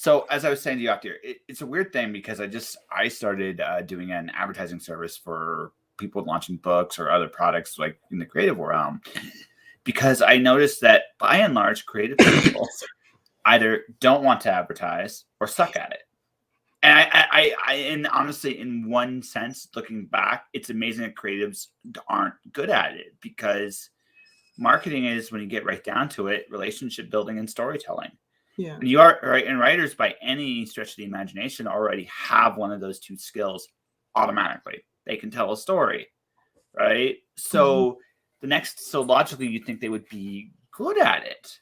So as I was saying to you out there, it's a weird thing because I started doing an advertising service for people launching books or other products like in the creative realm, because I noticed that by and large, creative people either don't want to advertise or suck at it. And and honestly, in one sense, looking back, it's amazing that creatives aren't good at it, because marketing is, when you get right down to it, relationship building and storytelling. Yeah. And you are right, and writers, by any stretch of the imagination, already have one of those two skills automatically. They can tell a story, right? So so logically, you'd think they would be good at it,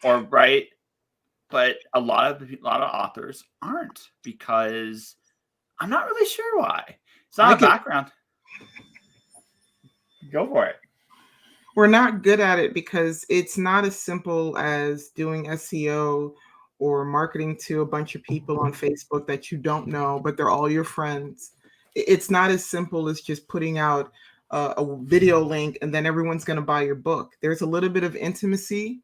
or right? But a lot of authors aren't, because I'm not really sure why. It's not a background. Go for it. We're not good at it because it's not as simple as doing SEO or marketing to a bunch of people on Facebook that you don't know, but they're all your friends. It's not as simple as just putting out a video link and then everyone's going to buy your book. There's a little bit of intimacy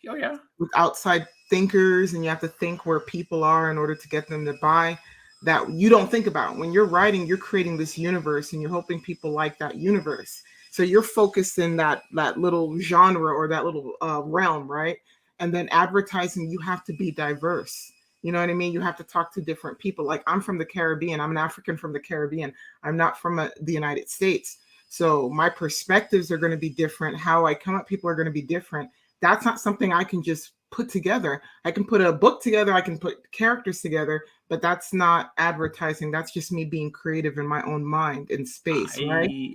with outside thinkers, and you have to think where people are in order to get them to buy, that you don't think about. When you're writing, you're creating this universe and you're hoping people like that universe. So you're focused in that little genre or that little realm, right? And then advertising, you have to be diverse. You know what I mean? You have to talk to different people. Like, I'm from the Caribbean. I'm an African from the Caribbean. I'm not from the United States. So my perspectives are going to be different. How I come at people are going to be different. That's not something I can just put together. I can put a book together. I can put characters together, but that's not advertising. That's just me being creative in my own mind and space, right?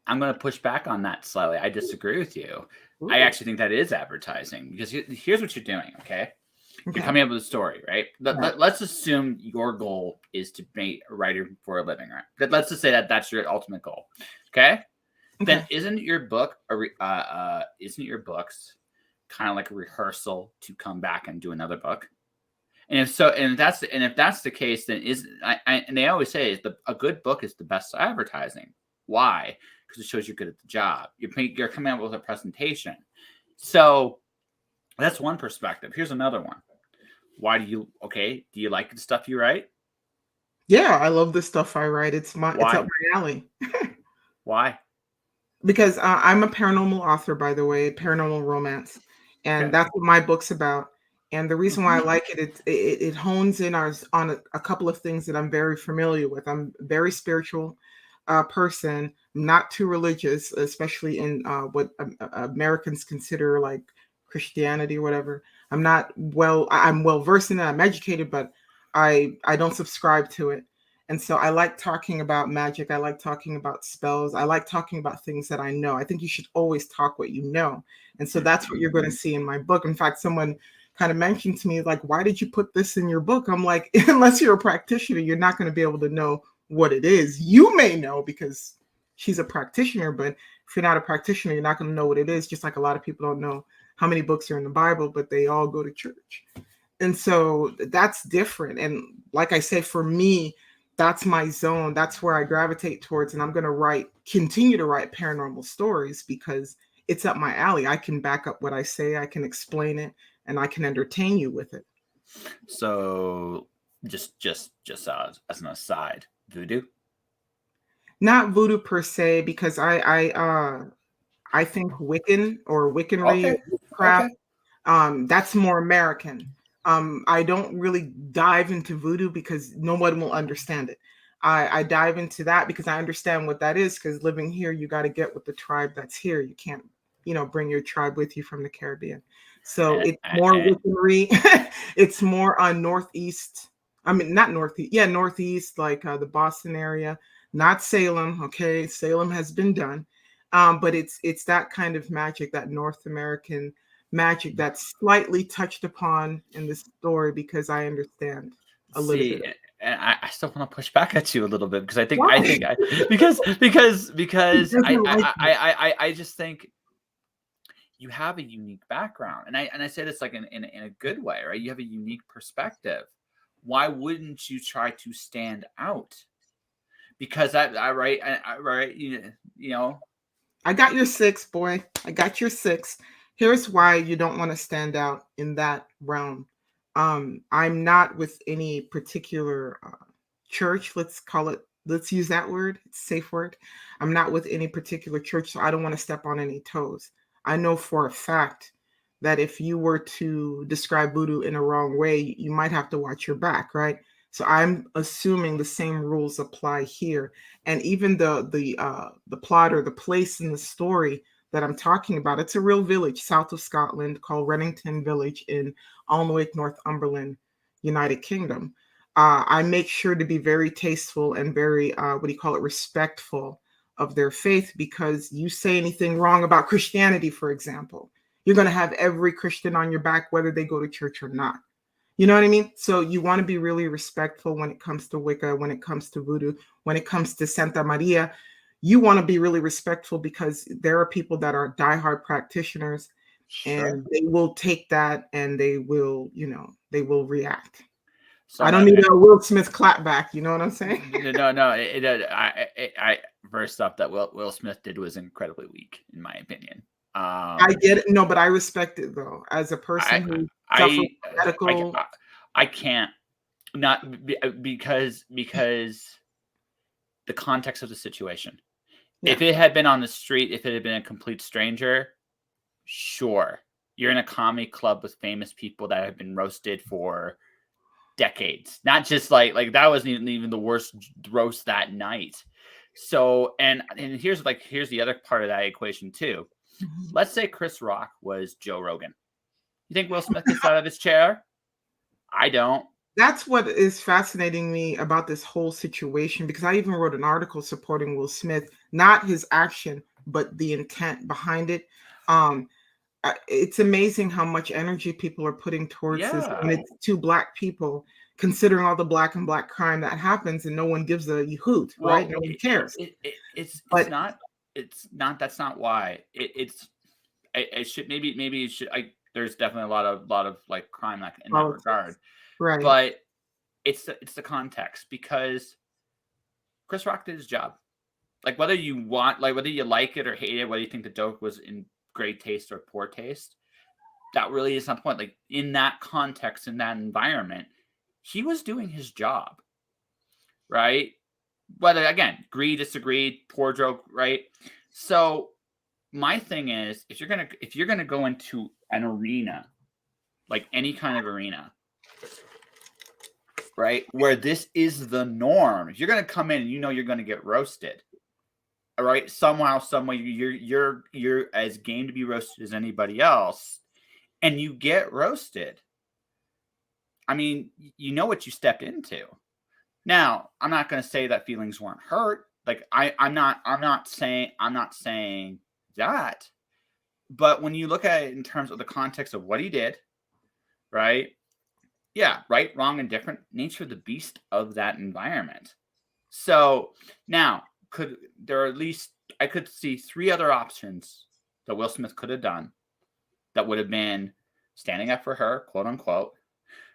I'm going to push back on that slightly. I disagree with you. Ooh. I actually think that is advertising, because here's what you're doing, okay? You're coming up with a story, right? Let's assume your goal is to be a writer for a living, right? Let's just say that that's your ultimate goal, okay? Then isn't your book isn't your books kind of like a rehearsal to come back and do another book? And if that's the case, then and they always say a good book is the best advertising. Why? Because it shows you're good at the job. You're coming up with a presentation. So that's one perspective. Here's another one. Why do you like the stuff you write? Yeah, I love the stuff I write. It's up my alley. Why? Because I'm a paranormal author, by the way, paranormal romance. And that's what my book's about. And the reason why I like it hones in on a couple of things that I'm very familiar with. I'm a very spiritual person, not too religious, especially in what Americans consider like Christianity or whatever. I'm well versed in it. I'm educated, but I don't subscribe to it. And so I like talking about magic. I like talking about spells. I like talking about things that I know. I think you should always talk what you know. And so that's what you're going to see in my book. In fact, someone kind of mentioned to me, like, why did you put this in your book? I'm like, unless you're a practitioner, you're not going to be able to know what it is. You may know because she's a practitioner, but if you're not a practitioner, you're not going to know what it is. Just like a lot of people don't know how many books are in the Bible, but they all go to church. And so that's different. And like I said, for me, that's my zone. That's where I gravitate towards. And I'm going to continue to write paranormal stories because it's up my alley. I can back up what I say. I can explain it, and I can entertain you with it. So just as an aside, voodoo? Not voodoo per se, because I think Wiccan or Wiccanry crap. That's more American. I don't really dive into voodoo because no one will understand it. I dive into that because I understand what that is, because living here, you got to get with the tribe that's here. You can't, bring your tribe with you from the Caribbean. So it's more Wiccanry. It's more on Northeast. I mean, not Northeast. Yeah, Northeast, like the Boston area, not Salem. Okay, Salem has been done. But it's that kind of magic, that North American magic that's slightly touched upon in the story, because I understand a little bit. And I still want to push back at you a little bit, because I just think you have a unique background, and I say this like in a good way, right? You have a unique perspective. Why wouldn't you try to stand out? Because I got your 6, boy. I got your 6. Here's why you don't want to stand out in that realm. I'm not with any particular church. Let's use that word. It's a safe word. I'm not with any particular church, so I don't want to step on any toes. I know for a fact that if you were to describe voodoo in a wrong way, you might have to watch your back, right? So I'm assuming the same rules apply here. And even the plot or the place in the story that I'm talking about, it's a real village south of Scotland called Rennington Village in Alnwick, Northumberland, United Kingdom. I make sure to be very tasteful and very, respectful of their faith, because you say anything wrong about Christianity, for example, you're going to have every Christian on your back, whether they go to church or not. You know what I mean? So you want to be really respectful when it comes to Wicca, when it comes to voodoo, when it comes to Santa Maria. You want to be really respectful because there are people that are diehard practitioners, and they will take that and they will react. So I don't need a Will Smith clap back. You know what I'm saying? No. I first off, that Will Smith did was incredibly weak, in my opinion. I get it. No, but I respect it though. As a person who suffers medical, I can't not because the context of the situation. Yeah. If it had been on the street, if it had been a complete stranger, sure. You're in a comedy club with famous people that have been roasted for decades. Not just like that wasn't even the worst roast that night. So and here's the other part of that equation too. Mm-hmm. Let's say Chris Rock was Joe Rogan. You think Will Smith gets out of his chair? I don't. That's what is fascinating me about this whole situation, because I even wrote an article supporting Will Smith, not his action, but the intent behind it. It's amazing how much energy people are putting towards this, and it's two Black people, considering all the black and black crime that happens, and no one gives a hoot, right? No one cares. It's not. That's not why. It should maybe it should. There's definitely a lot of like crime in that regard, right? But it's the context, because Chris Rock did his job. Like whether you like it or hate it, whether you think the joke was in great taste or poor taste, that really is not the point. Like in that context, in that environment, he was doing his job, right? Whether again, agree, disagree, poor joke, right? So my thing is, if you're gonna go into an arena, like any kind of arena, right, where this is the norm, if you're gonna come in and you're gonna get roasted, all right, somehow, some way, you're as game to be roasted as anybody else, and you get roasted. I mean, you know what you stepped into. Now, I'm not going to say that feelings weren't hurt. Like I'm not saying that. But when you look at it in terms of the context of what he did, right? Yeah, right, wrong, and different, nature of the beast of that environment. So now, I could see three other options that Will Smith could have done that would have been standing up for her, quote unquote,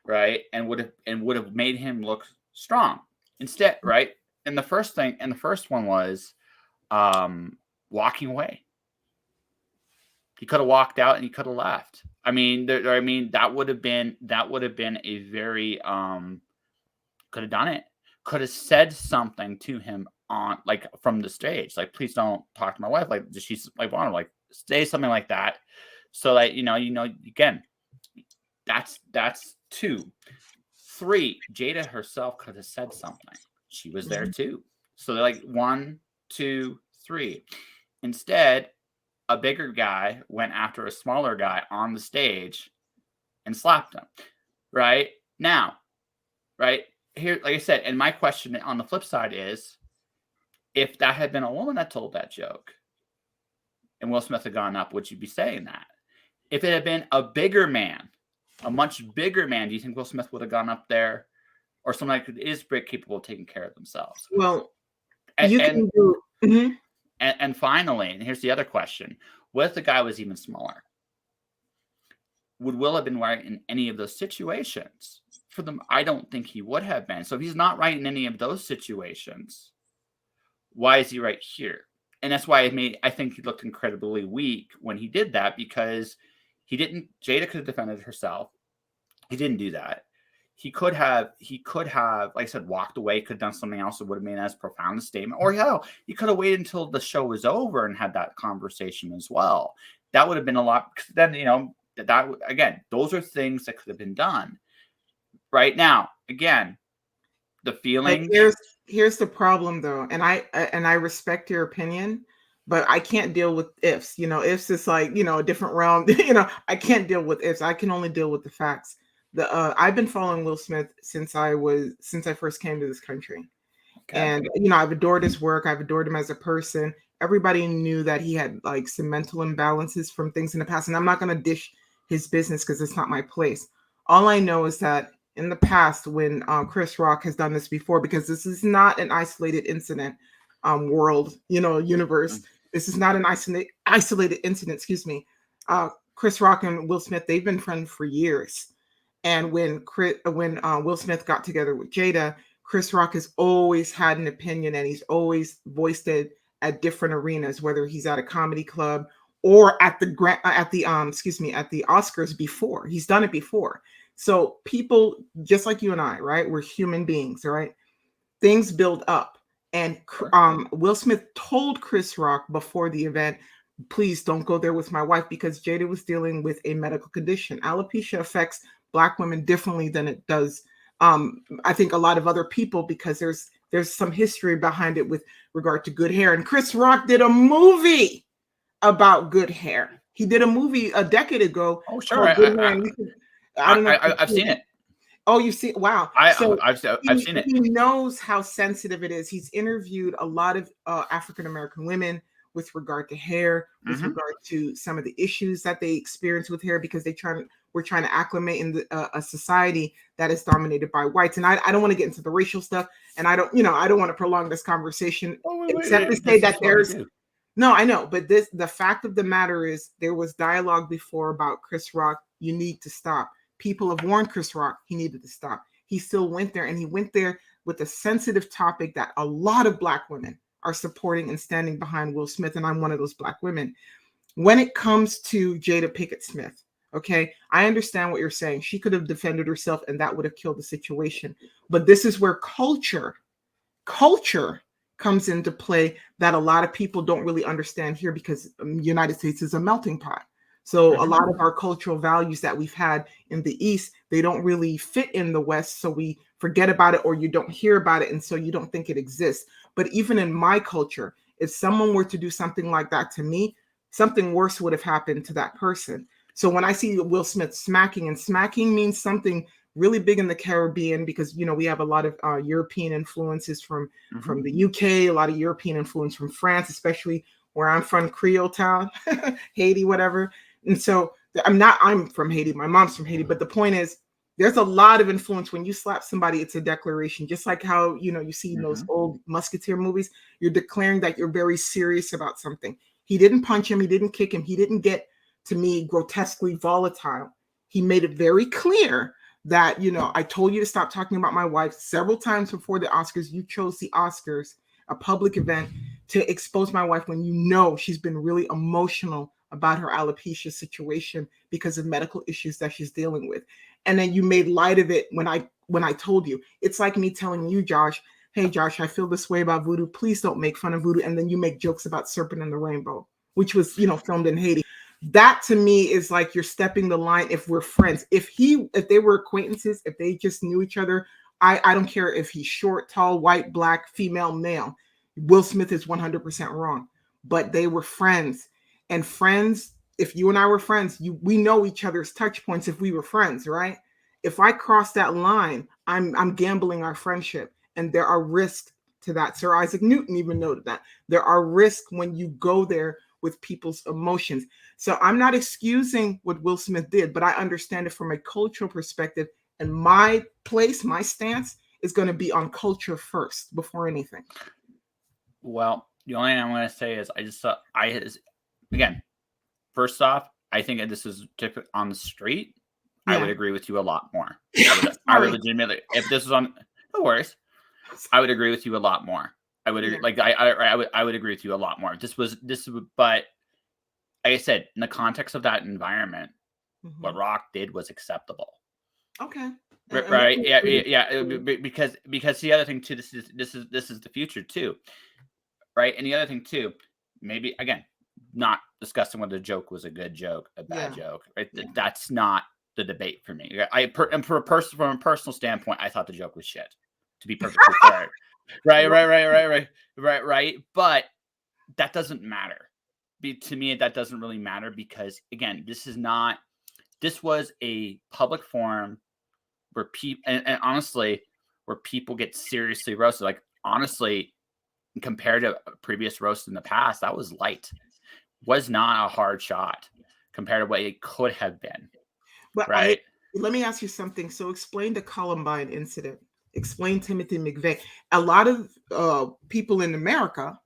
right? And would have made him look strong. Instead, right? And the first one was walking away. He could have walked out and he could have left. I mean, that would have been a very could have done it. Could have said something to him on from the stage, like, please don't talk to my wife, like she's like, want to like say something like that, so that again, that's 2. 3, Jada herself could have said something. She was there too. So they're like 1, 2, 3. Instead, a bigger guy went after a smaller guy on the stage and slapped him. Right now, right here, like I said, and my question on the flip side is, if that had been a woman that told that joke and Will Smith had gone up, would you be saying that? If it had been a bigger man, a much bigger man, do you think Will Smith would have gone up there, or someone that is capable of taking care of themselves? Well, can do. Mm-hmm. And finally, and here's the other question: what if the guy was even smaller? Would Will have been right in any of those situations? For them, I don't think he would have been. So if he's not right in any of those situations, why is he right here? And that's why I think he looked incredibly weak when he did that, because Jada could have defended herself. He didn't do that. like I said, walked away, could have done something else that would have made as profound a statement. Or hell, he could have waited until the show was over and had that conversation as well. That would have been a lot. Then, that again, those are things that could have been done. Right now, again, the feeling. Here's the problem though, and I respect your opinion, but I can't deal with ifs. Ifs is like, a different realm. I can't deal with ifs. I can only deal with the facts. I've been following Will Smith since I first came to this country. Okay. And I've adored his work. I've adored him as a person. Everybody knew that he had like some mental imbalances from things in the past, and I'm not going to dish his business because it's not my place. All I know is that in the past, when Chris Rock has done this before, because this is not an isolated incident, universe. This is not an isolated incident. Excuse me. Chris Rock and Will Smith, they've been friends for years. And when Will Smith got together with Jada, Chris Rock has always had an opinion, and he's always voiced it at different arenas, whether he's at a comedy club or at the Oscars before. He's done it before. So people, just like you and I, right? We're human beings, right? Things build up. And Will Smith told Chris Rock before the event, please don't go there with my wife, because Jada was dealing with a medical condition. Alopecia affects Black women differently than it does, I think, a lot of other people, because there's some history behind it with regard to good hair. And Chris Rock did a movie about good hair. He did a movie a decade ago. Oh, sure. I don't know. I've seen it. Oh, you've seen? Wow. I've seen it. He knows how sensitive it is. He's interviewed a lot of African-American women with regard to hair, with regard to some of the issues that they experience with hair, because we're trying to acclimate in a society that is dominated by whites. And I don't want to get into the racial stuff, and I don't want to prolong this conversation, except to say that no, I know, but the fact of the matter is, there was dialogue before about Chris Rock. You need to stop. People have warned Chris Rock he needed to stop. He still went there, and he went there with a sensitive topic that a lot of Black women are supporting and standing behind Will Smith, and I'm one of those Black women. When it comes to Jada Pinkett Smith, okay, I understand what you're saying. She could have defended herself, and that would have killed the situation. But this is where culture comes into play that a lot of people don't really understand here, because the United States is a melting pot. So a lot of our cultural values that we've had in the East, they don't really fit in the West. So we forget about it, or you don't hear about it, and so you don't think it exists. But even in my culture, if someone were to do something like that to me, something worse would have happened to that person. So when I see Will Smith smacking, and smacking means something really big in the Caribbean, because we have a lot of European influences from the UK, a lot of European influence from France, especially where I'm from, Creole town, Haiti, whatever. And so I'm from Haiti. My mom's from Haiti. But the point is, there's a lot of influence. When you slap somebody, it's a declaration. Just like how, you see in those old Musketeer movies, you're declaring that you're very serious about something. He didn't punch him. He didn't kick him. He didn't get, to me, grotesquely volatile. He made it very clear that, I told you to stop talking about my wife several times before the Oscars. You chose the Oscars, a public event, to expose my wife when she's been really emotional about her alopecia situation because of medical issues that she's dealing with. And then you made light of it when I told you. It's like me telling you, Josh, hey, Josh, I feel this way about voodoo. Please don't make fun of voodoo. And then you make jokes about Serpent and the Rainbow, which was, filmed in Haiti. That to me is like you're stepping the line if we're friends. If they were acquaintances, if they just knew each other, I don't care if he's short, tall, white, Black, female, male. Will Smith is 100% wrong. But they were friends. And friends, if you and I were friends, we know each other's touch points if we were friends, right? If I cross that line, I'm gambling our friendship. And there are risks to that. Sir Isaac Newton even noted that. There are risks when you go there with people's emotions. So I'm not excusing what Will Smith did, but I understand it from a cultural perspective. And my stance is going to be on culture first before anything. Well, the only thing I'm going to say is again, first off, I think this is typical on the street. Yeah. I would agree with you a lot more. I would legitimately, if this was on, no worries, I would agree with you a lot more. I would I would agree with you a lot more. But like I said, in the context of that environment, what Rock did was acceptable. Okay. Right. Yeah. Because the other thing too, this is the future too, right? And the other thing too, maybe again, not discussing whether the joke was a good joke, a bad joke. Right? Yeah. That's not the debate for me. And from a personal standpoint, I thought the joke was shit. To be perfectly fair, right. But that doesn't matter. To me, that doesn't really matter because again, this was a public forum where people and honestly, where people get seriously roasted. Like honestly, compared to previous roasts in the past, that was light. Was not a hard shot compared to what it could have been. But Right. let me ask you something. So explain the Columbine incident. Explain Timothy McVeigh. A lot of people in America,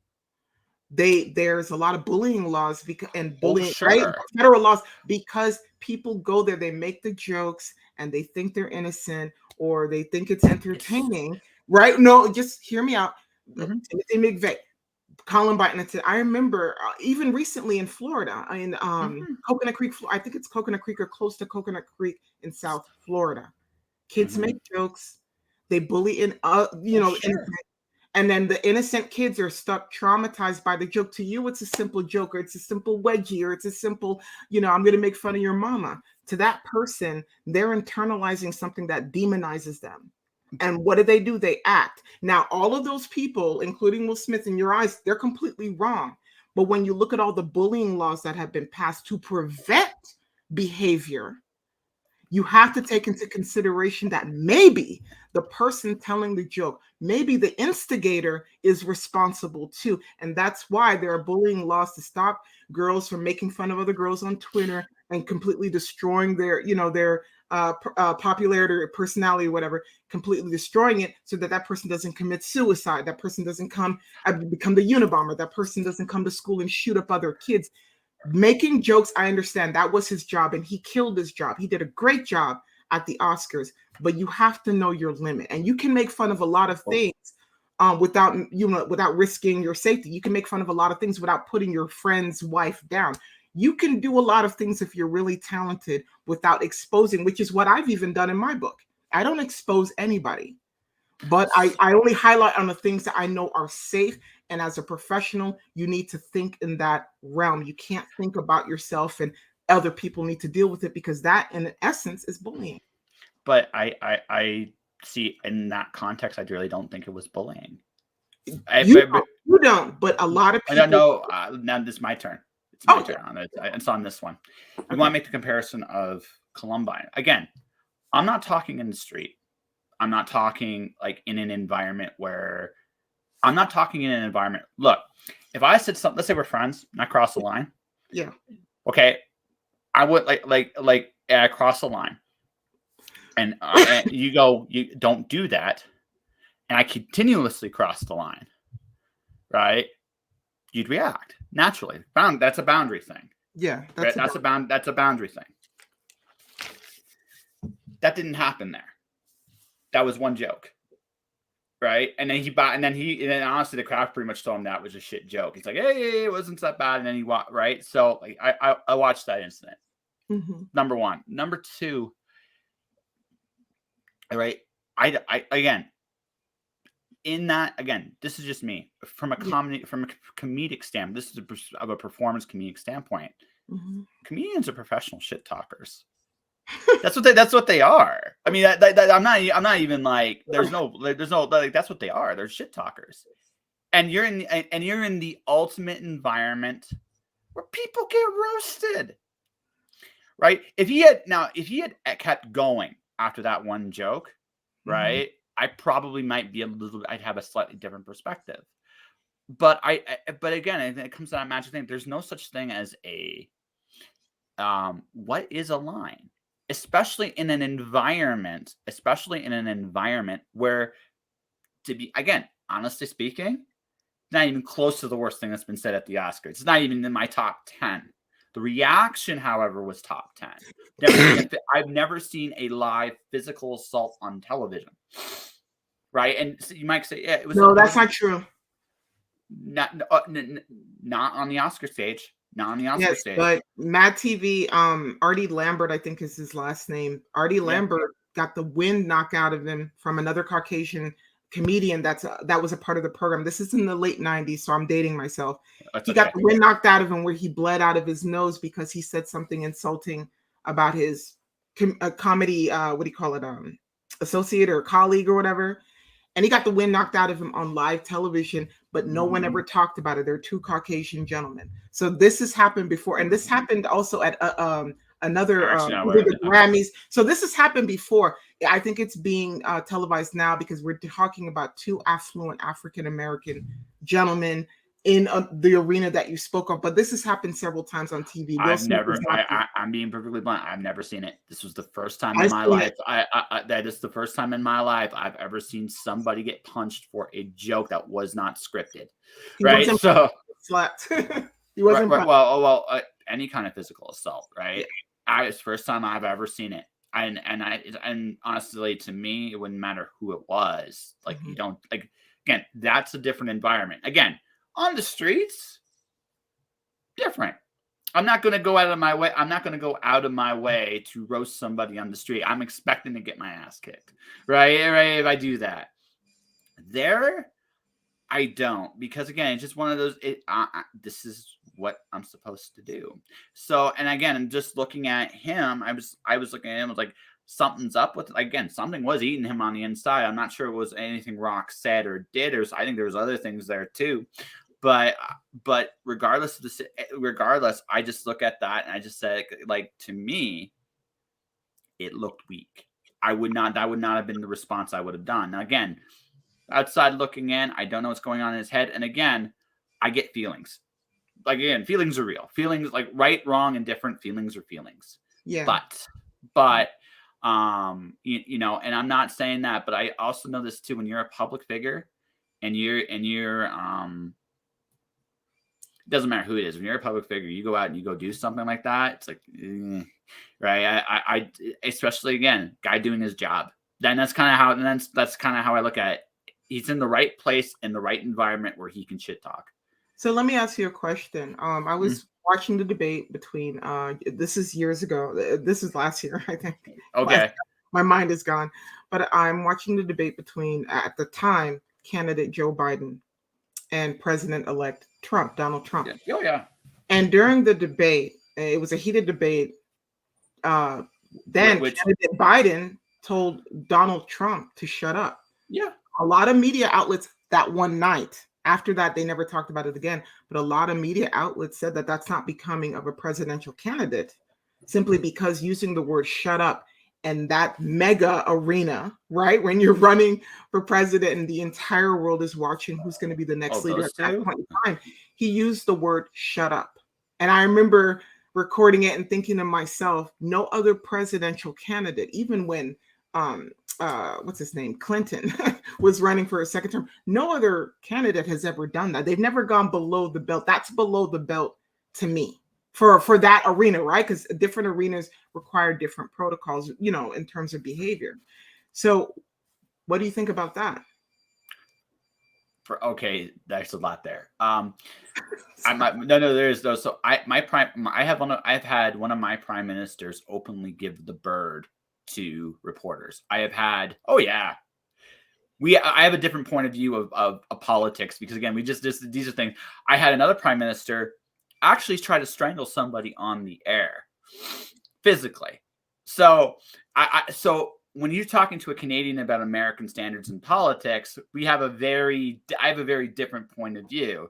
there's a lot of bullying laws and bullying, right? Sure. Federal laws, because people go there, they make the jokes and they think they're innocent or they think it's entertaining, right? No, just hear me out. Timothy McVeigh, Columbine. I remember even recently in Florida, in Coconut Creek, I think it's Coconut Creek or close to Coconut Creek in South Florida. Kids make jokes, they bully innocent, and then the innocent kids are stuck traumatized by the joke. To you, it's a simple joke, or it's a simple wedgie, or it's a simple, I'm going to make fun of your mama. To that person, they're internalizing something that demonizes them. And what do? They act. Now, all of those people, including Will Smith, in your eyes, they're completely wrong. But when you look at all the bullying laws that have been passed to prevent behavior, you have to take into consideration that maybe the person telling the joke, maybe the instigator is responsible too. And that's why there are bullying laws to stop girls from making fun of other girls on Twitter and completely destroying their popularity or personality or whatever, completely destroying it so that person doesn't commit suicide. That person doesn't become the Unabomber. That person doesn't come to school and shoot up other kids. Making jokes, I understand that was his job and he killed his job. He did a great job at the Oscars, but you have to know your limit. And you can make fun of a lot of things without risking your safety. You can make fun of a lot of things without putting your friend's wife down. You can do a lot of things if you're really talented without exposing, which is what I've even done in my book. I don't expose anybody, but I only highlight on the things that I know are safe. And as a professional, you need to think in that realm. You can't think about yourself and other people need to deal with it because that, in essence, is bullying. But I see in that context, I really don't think it was bullying. You don't, but a lot of people. No, now this is my turn. It's my turn on it. It's on this one. You want to make the comparison of Columbine. Again, I'm not talking in the street. I'm not talking like in an environment where I'm not talking in an environment. Look, if I said something, let's say we're friends and I cross the line. Yeah. Okay. I would I cross the line and you go, you don't do that. And I continuously cross the line. Right. You'd react naturally. That's a boundary thing. Yeah. That's a boundary thing. That didn't happen there. That was one joke. Right. And then honestly, the crowd pretty much told him that was a shit joke. He's like, hey, it wasn't that bad. And then he walked, right. So like, I watched that incident. Number one. Number two. All right. I again, in that, again, this is just me from a comedic standpoint. This is a performance comedic standpoint. Comedians are professional shit talkers. That's what they are. I mean, I'm not even like, there's no like, that's what they are. They're shit talkers. And you're in the ultimate environment where people get roasted. Right? If he had kept going after that one joke, right? I probably might be I'd have a slightly different perspective. But again, I think it comes to that magic thing. There's no such thing as what is a line? Especially in an environment where, to be, again, honestly speaking, not even close to the worst thing that's been said at the Oscars. It's not even in my top 10. The reaction, however, was top 10. I've never seen a live physical assault on television. Right? And so you might say, yeah, it was. No, that's not true. Not on the Oscar stage. Not on the Oscar stage. But Mad TV, Artie Lambert, I think is his last name. Artie Lambert got the wind knocked out of him from another Caucasian comedian that was a part of the program. This is in the late 90s, so I'm dating myself. He got the wind knocked out of him where he bled out of his nose because he said something insulting about his comedy, what do you call it, associate or colleague or whatever. And he got the wind knocked out of him on live television, but no one ever talked about it. They're two Caucasian gentlemen. So this has happened before, and this happened also at another the Grammys. So this has happened before. I think it's being televised now because we're talking about two affluent African American gentlemen in the arena that you spoke of. But this has happened several times on TV. I'm being perfectly blunt. I've never seen it. This was the first time in my life. That is the first time in my life I've ever seen somebody get punched for a joke that was not scripted. Right. So slapped. He wasn't well, any kind of physical assault, right? Yeah. It's the first time I've ever seen it. And honestly, to me, it wouldn't matter who it was. Like, you don't, like, again, that's a different environment. Again, on the streets, different. I'm not going to go out of my way. I'm not going to go out of my way to roast somebody on the street. I'm expecting to get my ass kicked, right? If I do that. There, I don't, because again, it's just one of those, this is what I'm supposed to do. So, and again, I'm just looking at him. I was looking at him, I was like, something's up with, again, something was eating him on the inside. I'm not sure it was anything Rock said or did, or I think there was other things there too. But regardless of this, I just look at that and I just said, like, to me, it looked weak. That would not have been the response I would have done. Now, again, outside looking in, I don't know what's going on in his head. And again, I get feelings. Like, again, feelings are real. Feelings, like right, wrong, and different feelings are feelings. Yeah. But you know, and I'm not saying that, but I also know this too. When you're a public figure and you're it doesn't matter who it is. When you're a public figure, you go out and you go do something like that. It's like, right. I especially, again, guy doing his job. Then that's kind of how I look at it. He's in the right place in the right environment where he can shit talk. So let me ask you a question. I was watching the debate between, this is years ago. This is last year, I think. Okay. My mind is gone. But I'm watching the debate between, at the time, candidate Joe Biden and President-elect Donald Trump. Yeah. Oh, yeah. And during the debate, it was a heated debate. Then candidate Biden told Donald Trump to shut up. Yeah. A lot of media outlets that one night, after that, they never talked about it again. But a lot of media outlets said that that's not becoming of a presidential candidate, simply because using the word shut up and that mega arena, right? When you're running for president and the entire world is watching who's going to be the next leader at that point in time, he used the word shut up. And I remember recording it and thinking to myself, no other presidential candidate, even when what's his name, Clinton was running for a second term, no other candidate has ever done that. They've never gone below the belt. That's below the belt to me for that arena, right? Because different arenas require different protocols, you know, in terms of behavior. So what do you think about that? Okay, there's a lot there. There's no. So I've had one of my prime ministers openly give the bird to reporters. I have had, I have a different point of view of politics, because again, these are things. I had another prime minister actually try to strangle somebody on the air physically. So so when you're talking to a Canadian about American standards in politics, I have a very different point of view.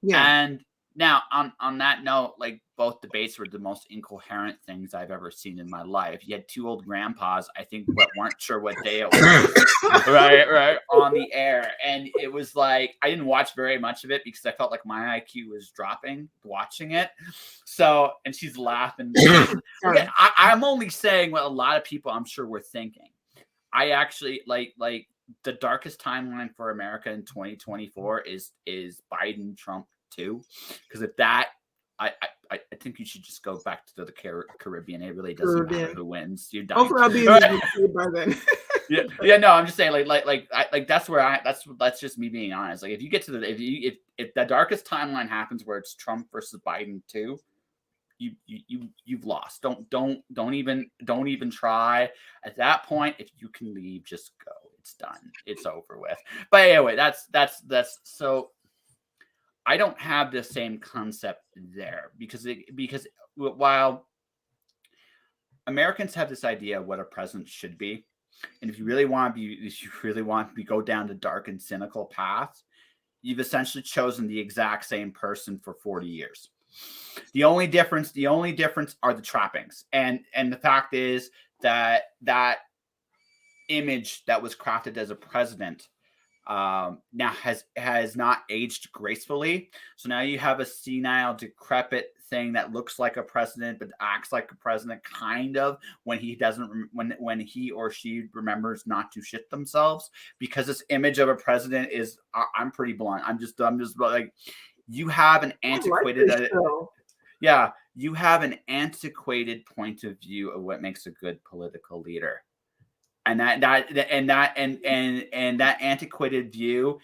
Yeah. And now on that note, like, both debates were the most incoherent things I've ever seen in my life. You had two old grandpas, I think, but weren't sure what day it was, right, on the air. And it was like, I didn't watch very much of it because I felt like my IQ was dropping watching it. So, and she's laughing. I'm only saying what a lot of people, I'm sure, were thinking. I actually like the darkest timeline for America in 2024 is Biden Trump 2, because if that, I think you should just go back to the Caribbean. It really doesn't matter who wins. You're done. Hopefully I'll be by then. yeah. No, I'm just saying, like that's where that's just me being honest. Like, if you get to if the darkest timeline happens where it's Trump versus Biden 2, you've lost. Don't even try. At that point, if you can leave, just go. It's done. It's over with. But anyway, that's so I don't have the same concept there because while Americans have this idea of what a president should be, and if you really want to go down the dark and cynical path, you've essentially chosen the exact same person for 40 years. The only difference are the trappings. And the fact is that image that was crafted as a president now has not aged gracefully. So now you have a senile, decrepit thing that looks like a president but acts like a president, kind of, when he doesn't, when he or she remembers not to shit themselves. Because this image of a president is, I'm pretty blunt. I'm just like, you have an antiquated, you have an antiquated point of view of what makes a good political leader. And that antiquated view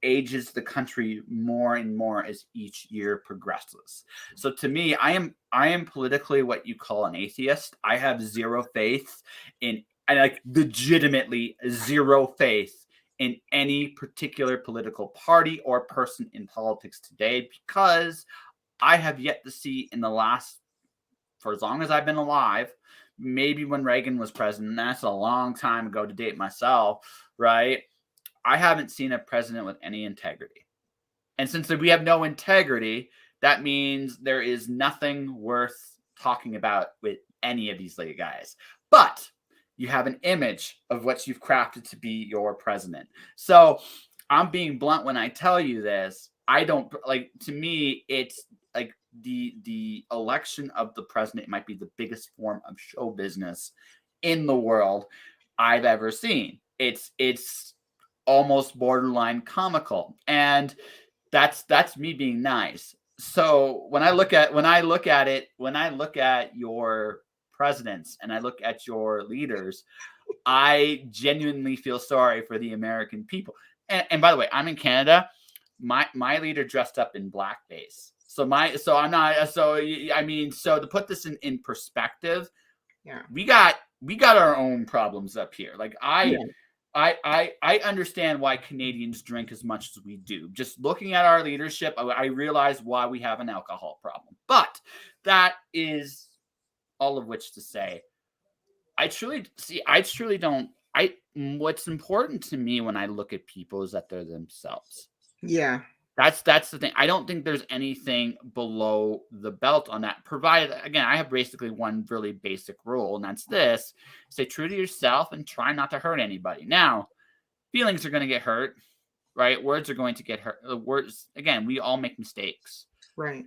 ages the country more and more as each year progresses. So to me, I am politically what you call an atheist. I have zero faith in, and like legitimately zero faith in any particular political party or person in politics today, because I have yet to see in the last, for as long as I've been alive, maybe when Reagan was president, that's a long time ago to date myself, right? I haven't seen a president with any integrity. And since we have no integrity, that means there is nothing worth talking about with any of these lady guys. But you have an image of what you've crafted to be your president. So I'm being blunt when I tell you this. I don't like, to me, it's like the election of the president might be the biggest form of show business in the world I've ever seen. It's almost borderline comical, and that's me being nice. So when I look at your presidents and I look at your leaders, I genuinely feel sorry for the American people. And by the way, I'm in Canada. My leader dressed up in blackface. So to put this in perspective, yeah, we got our own problems up here. Like I understand why Canadians drink as much as we do. Just looking at our leadership, I realize why we have an alcohol problem. But that is all of which to say, what's important to me when I look at people is that they're themselves. Yeah. That's the thing. I don't think there's anything below the belt on that. Provided, again, I have basically one really basic rule, and that's this: stay true to yourself and try not to hurt anybody. Now, feelings are going to get hurt, right? Words are going to get hurt. Words, again, we all make mistakes, right?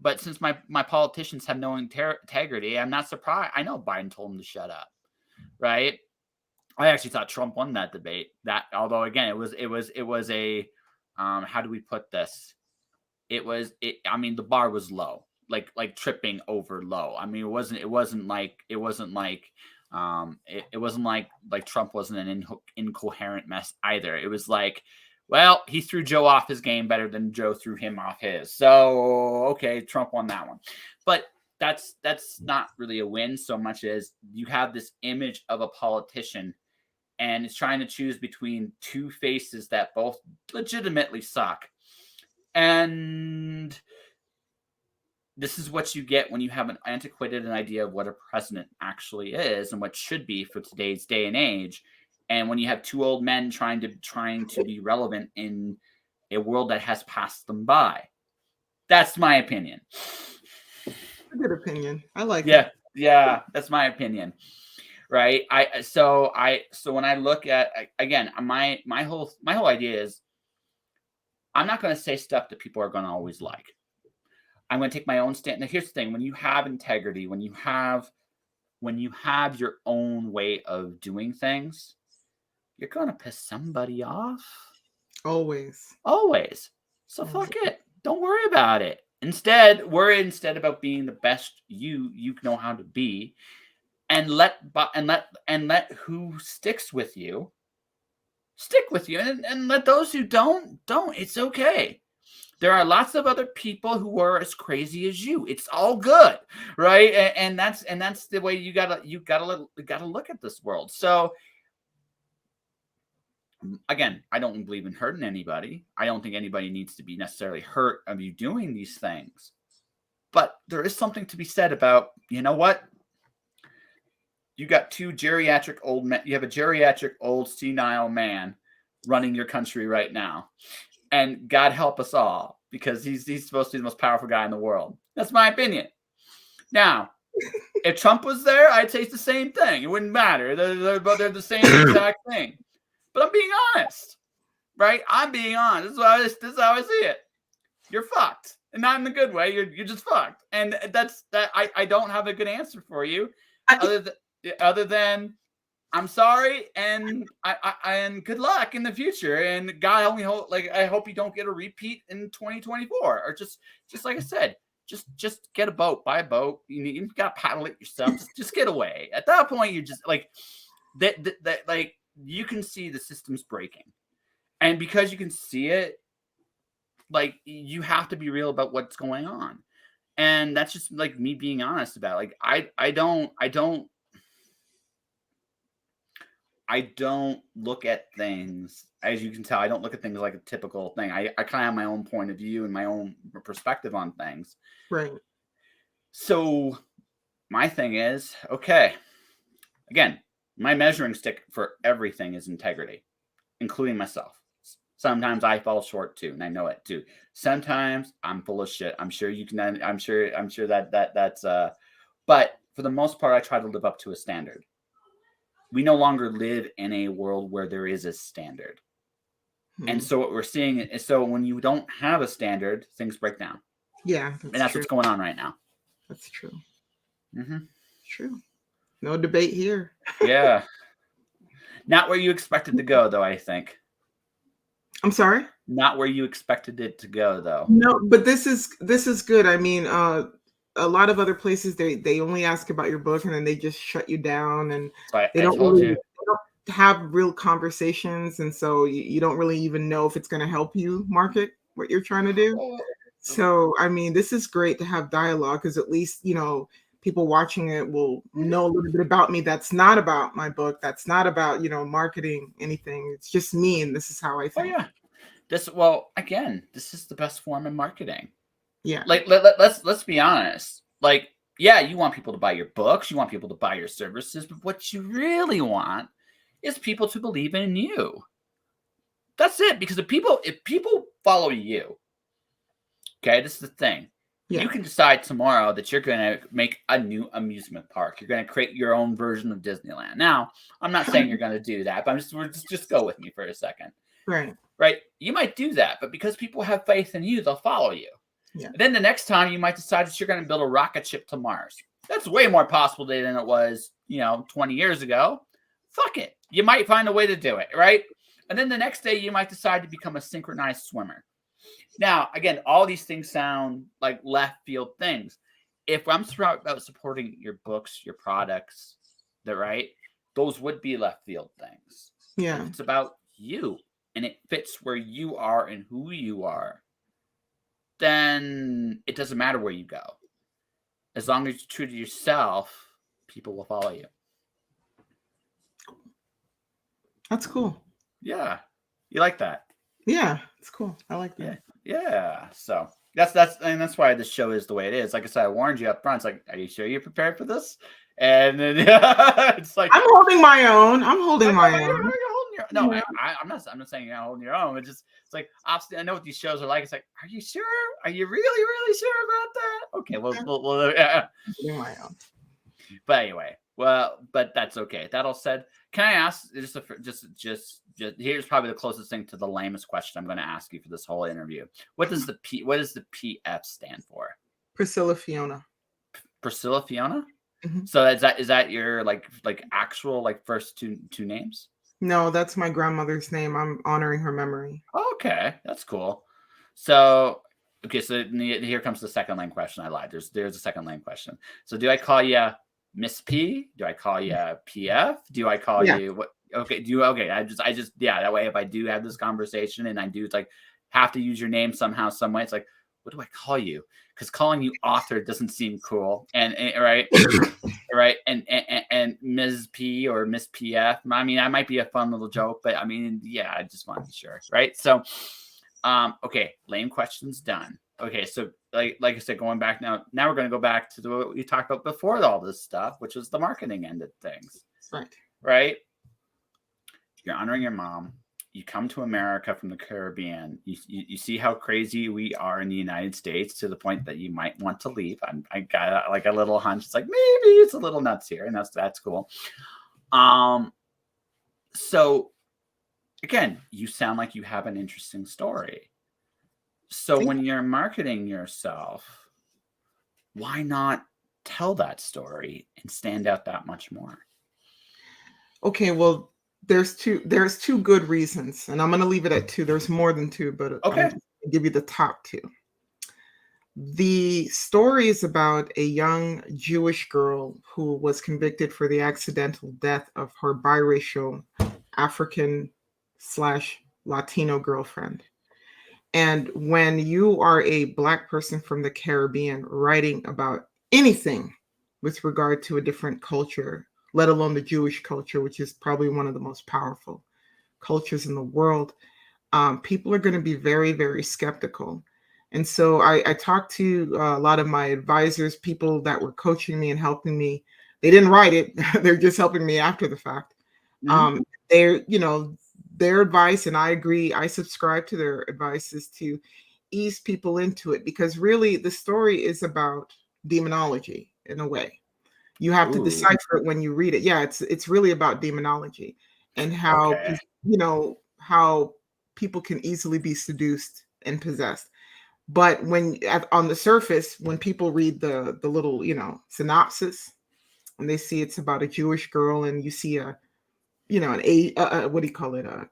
But since my politicians have no integrity, I'm not surprised. I know Biden told them to shut up, right? I actually thought Trump won that debate. That, although again, it was a how do we put this? I mean, the bar was low, like tripping over low. I mean, it wasn't like Trump wasn't an incoherent mess either. It was like, well, he threw Joe off his game better than Joe threw him off his. So okay, Trump won that one, but that's not really a win so much as you have this image of a politician and it's trying to choose between two faces that both legitimately suck. And this is what you get when you have an antiquated idea of what a president actually is and what should be for today's day and age. And when you have two old men trying to be relevant in a world that has passed them by. That's my opinion. A good opinion. I like it. Yeah, that's my opinion. Right. So when I look at, again, my whole idea is I'm not going to say stuff that people are going to always like. I'm going to take my own stand. Now, here's the thing: when you have integrity, when you have your own way of doing things, you're going to piss somebody off. Always. So fuck it. Don't worry about it. Instead, worry about being the best you know how to be, and let who sticks with you stick with you, and let those who don't. It's okay. There are lots of other people who are as crazy as you. It's all good, right? And that's the way you gotta look at this world. So again, I don't believe in hurting anybody. I don't think anybody needs to be necessarily hurt of you doing these things. But there is something to be said about, you know what? You got two geriatric old men. You have a geriatric old senile man running your country right now. And God help us all, because he's supposed to be the most powerful guy in the world. That's my opinion. Now, if Trump was there, I'd say it's the same thing. It wouldn't matter. They're the same exact thing. But I'm being honest, right? I'm being honest. This is how I see it. You're fucked, and not in the good way. You're just fucked, and that's that. I don't have a good answer for you, other than I'm sorry, and and good luck in the future. And God only hope, I hope you don't get a repeat in 2024, or just like I said, just get a boat, buy a boat. You got to paddle it yourself. Just get away. At that point, you're just like that. Like, you can see the system's breaking, and because you can see it, like, you have to be real about what's going on. And that's just like me being honest about it. Like, I don't look at things, as you can tell, I don't look at things like a typical thing. I kind of have my own point of view and my own perspective on things. Right. So my thing is, okay, again, my measuring stick for everything is integrity, including myself. Sometimes I fall short too, and I know it too. Sometimes I'm full of shit. I'm sure you can. I'm sure that's. But for the most part, I try to live up to a standard. We no longer live in a world where there is a standard, and so what we're seeing is, so when you don't have a standard, things break down. Yeah, and that's what's going on right now. That's true. Mm-hmm. True. No debate here. Yeah. Not where you expected to go, though, I think. I'm sorry? Not where you expected it to go, though. No, but this is good. I mean, a lot of other places, they only ask about your book and then they just shut you down, and they don't have real conversations, and so you don't really even know if it's going to help you market what you're trying to do. So, I mean, this is great to have dialogue, because at least, people watching it will know a little bit about me. That's not about my book. That's not about, marketing anything. It's just me, and this is how I think. Oh, yeah. Again, this is the best form of marketing. Yeah. Like, let's be honest. Like, yeah, you want people to buy your books. You want people to buy your services. But what you really want is people to believe in you. That's it. Because if people follow you, okay, this is the thing. Yeah. You can decide tomorrow that you're going to make a new amusement park. You're going to create your own version of Disneyland. Now, I'm not saying you're going to do that, but just go with me for a second. Right. You might do that, but because people have faith in you, they'll follow you. Yeah. Then the next time you might decide that you're going to build a rocket ship to Mars. That's way more possible than it was, 20 years ago. Fuck it. You might find a way to do it, right? And then the next day you might decide to become a synchronized swimmer. Now, again, all these things sound like left field things. If I'm about supporting your books, your products, those would be left field things. Yeah. If it's about you and it fits where you are and who you are, then it doesn't matter where you go. As long as you're true to yourself, people will follow you. That's cool. Yeah. You like that? Yeah, it's cool. I like that. Yeah. So that's why this show is the way it is. Like I said, I warned you up front. It's like, are you sure you're prepared for this? And then it's like, I'm holding my own. I'm holding my own. No, I'm not saying you're not holding your own. It's like, I know what these shows are like. It's like, are you sure? Are you really, really sure about that? Okay, well, yeah. Holding my own. But anyway, but that's okay. That all said, can I ask just here's probably the closest thing to the lamest question I'm going to ask you for this whole interview. What does the PF stand for? Priscilla Fiona. Priscilla Fiona? Mm-hmm. So is that your like actual first two names? No, that's my grandmother's name. I'm honoring her memory. Okay, that's cool. So here comes the second lane question. I lied. There's a second lane question. So do I call you Miss P? Do I call you PF? Do I call you what? Okay. I just that way if I do have this conversation and I do have to use your name somehow, some way. It's like, what do I call you? Because calling you author doesn't seem cool. And right, right, and Ms. P or Miss PF. I mean, that might be a fun little joke, but I mean, yeah, I just want to be sure, right? So, okay, lame questions done. Okay, so like I said, going back now we're going to go back to what we talked about before all this stuff, which was the marketing end of things. Right. Right? You're honoring your mom. You come to America from the Caribbean. You see how crazy we are in the United States to the point that you might want to leave. I got like a little hunch. It's like maybe it's a little nuts here, and that's cool. So again, you sound like you have an interesting story. So when you're marketing yourself, why not tell that story and stand out that much more? Okay, well, there's two good reasons, and I'm going to leave it at two. There's more than two, but okay, I'm just going to give you the top two. The story is about a young Jewish girl who was convicted for the accidental death of her biracial African/Latino girlfriend. And when you are a Black person from the Caribbean writing about anything with regard to a different culture, let alone the Jewish culture, which is probably one of the most powerful cultures in the world, people are going to be very, very skeptical. And so I talked to a lot of my advisors, people that were coaching me and helping me. They didn't write it. They're just helping me after the fact. Their advice, and I agree, I subscribe to their advice, is to ease people into it, because really the story is about demonology in a way. You have to decipher it when you read it. Yeah, it's really about demonology and how how people can easily be seduced and possessed. But on the surface, when people read the little synopsis, and they see it's about a Jewish girl, and you see a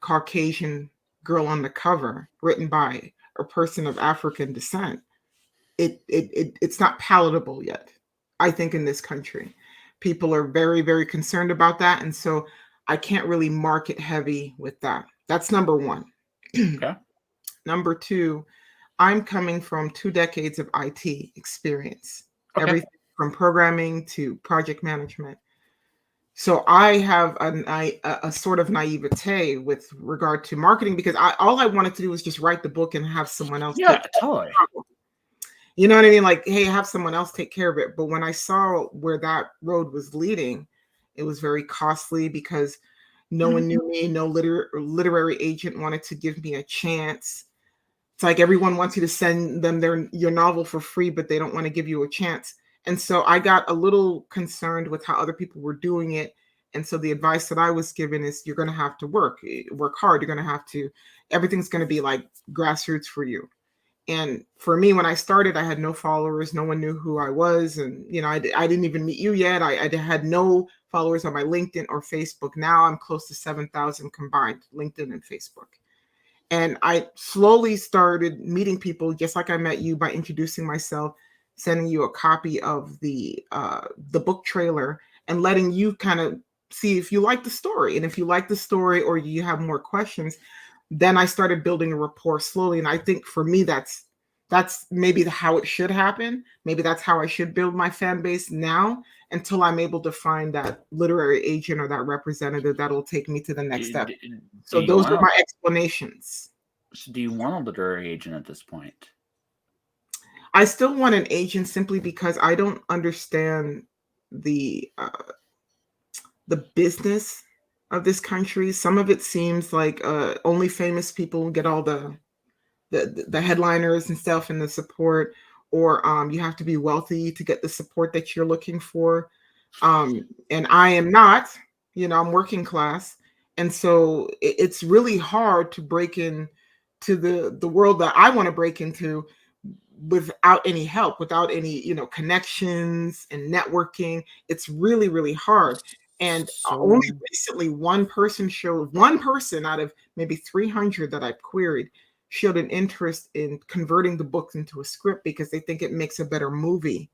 Caucasian girl on the cover written by a person of African descent, it's not palatable yet, I think, in this country. People are very, very concerned about that. And so I can't really market heavy with that. That's number one. Okay. Number two, I'm coming from 2 decades of IT experience, everything from programming to project management. So I have a sort of naivete with regard to marketing, because all I wanted to do was just write the book and have someone else. Yeah, totally. You know what I mean? Like, hey, have someone else take care of it. But when I saw where that road was leading, it was very costly, because no one knew me. No literary agent wanted to give me a chance. It's like everyone wants you to send them your novel for free, but they don't want to give you a chance. And so I got a little concerned with how other people were doing it. And so the advice that I was given is, you're going to have to work hard. You're going to have to, everything's going to be like grassroots for you. And for me, when I started, I had no followers. No one knew who I was. And, I didn't even meet you yet. I had no followers on my LinkedIn or Facebook. Now I'm close to 7,000 combined, LinkedIn and Facebook. And I slowly started meeting people, just like I met you, by introducing myself, sending you a copy of the book trailer, and letting you kind of see if you like the story. And if you like the story or you have more questions, then I started building a rapport slowly. And I think for me, that's maybe how it should happen. Maybe that's how I should build my fan base now, until I'm able to find that literary agent or that representative that will take me to the next step. So those are my explanations. So do you want a literary agent at this point? I still want an agent, simply because I don't understand the business of this country. Some of it seems like only famous people get all the headliners and stuff and the support, or you have to be wealthy to get the support that you're looking for. And I am not, I'm working class. And so it's really hard to break in to the world that I want to break into without any help, without any, connections and networking. It's really, really hard. And only recently, one person out of maybe 300 that I've queried showed an interest in converting the book into a script, because they think it makes a better movie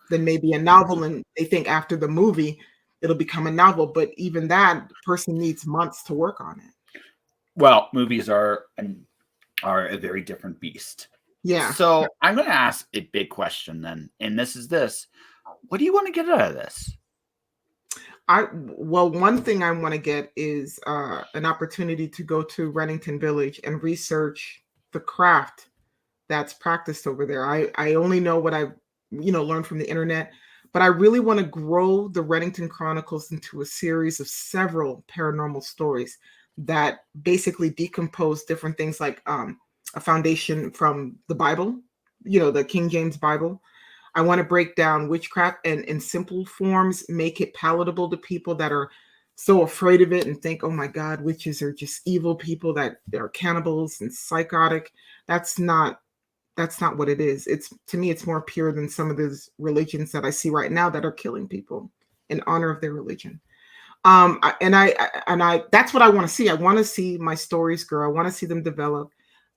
than maybe a novel. And they think after the movie, it'll become a novel. But even that person needs months to work on it. Well, movies are, and are a very different beast. Yeah. So I'm going to ask a big question then, and this is this: what do you want to get out of this? Well, one thing I want to get is an opportunity to go to Reddington Village and research the craft that's practiced over there. I only know what I've learned from the internet, but I really want to grow the Reddington Chronicles into a series of several paranormal stories that basically decompose different things like a foundation from the Bible, the King James Bible. I want to break down witchcraft and in simple forms, make it palatable to people that are so afraid of it and think, oh my God, witches are just evil people that are cannibals and psychotic. That's not what it is. It's, to me, it's more pure than some of those religions that I see right now that are killing people in honor of their religion. That's what I want to see. I want to see my stories grow. I want to see them develop.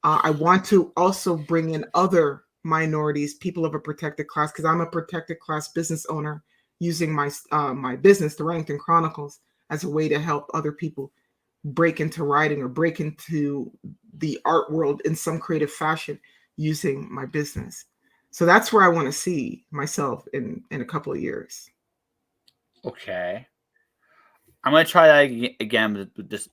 I want to also bring in other minorities, people of a protected class, because I'm a protected class business owner using my business, the Reddington Chronicles, as a way to help other people break into writing or break into the art world in some creative fashion using my business. So that's where I want to see myself in a couple of years. Okay. I'm going to try that again. But this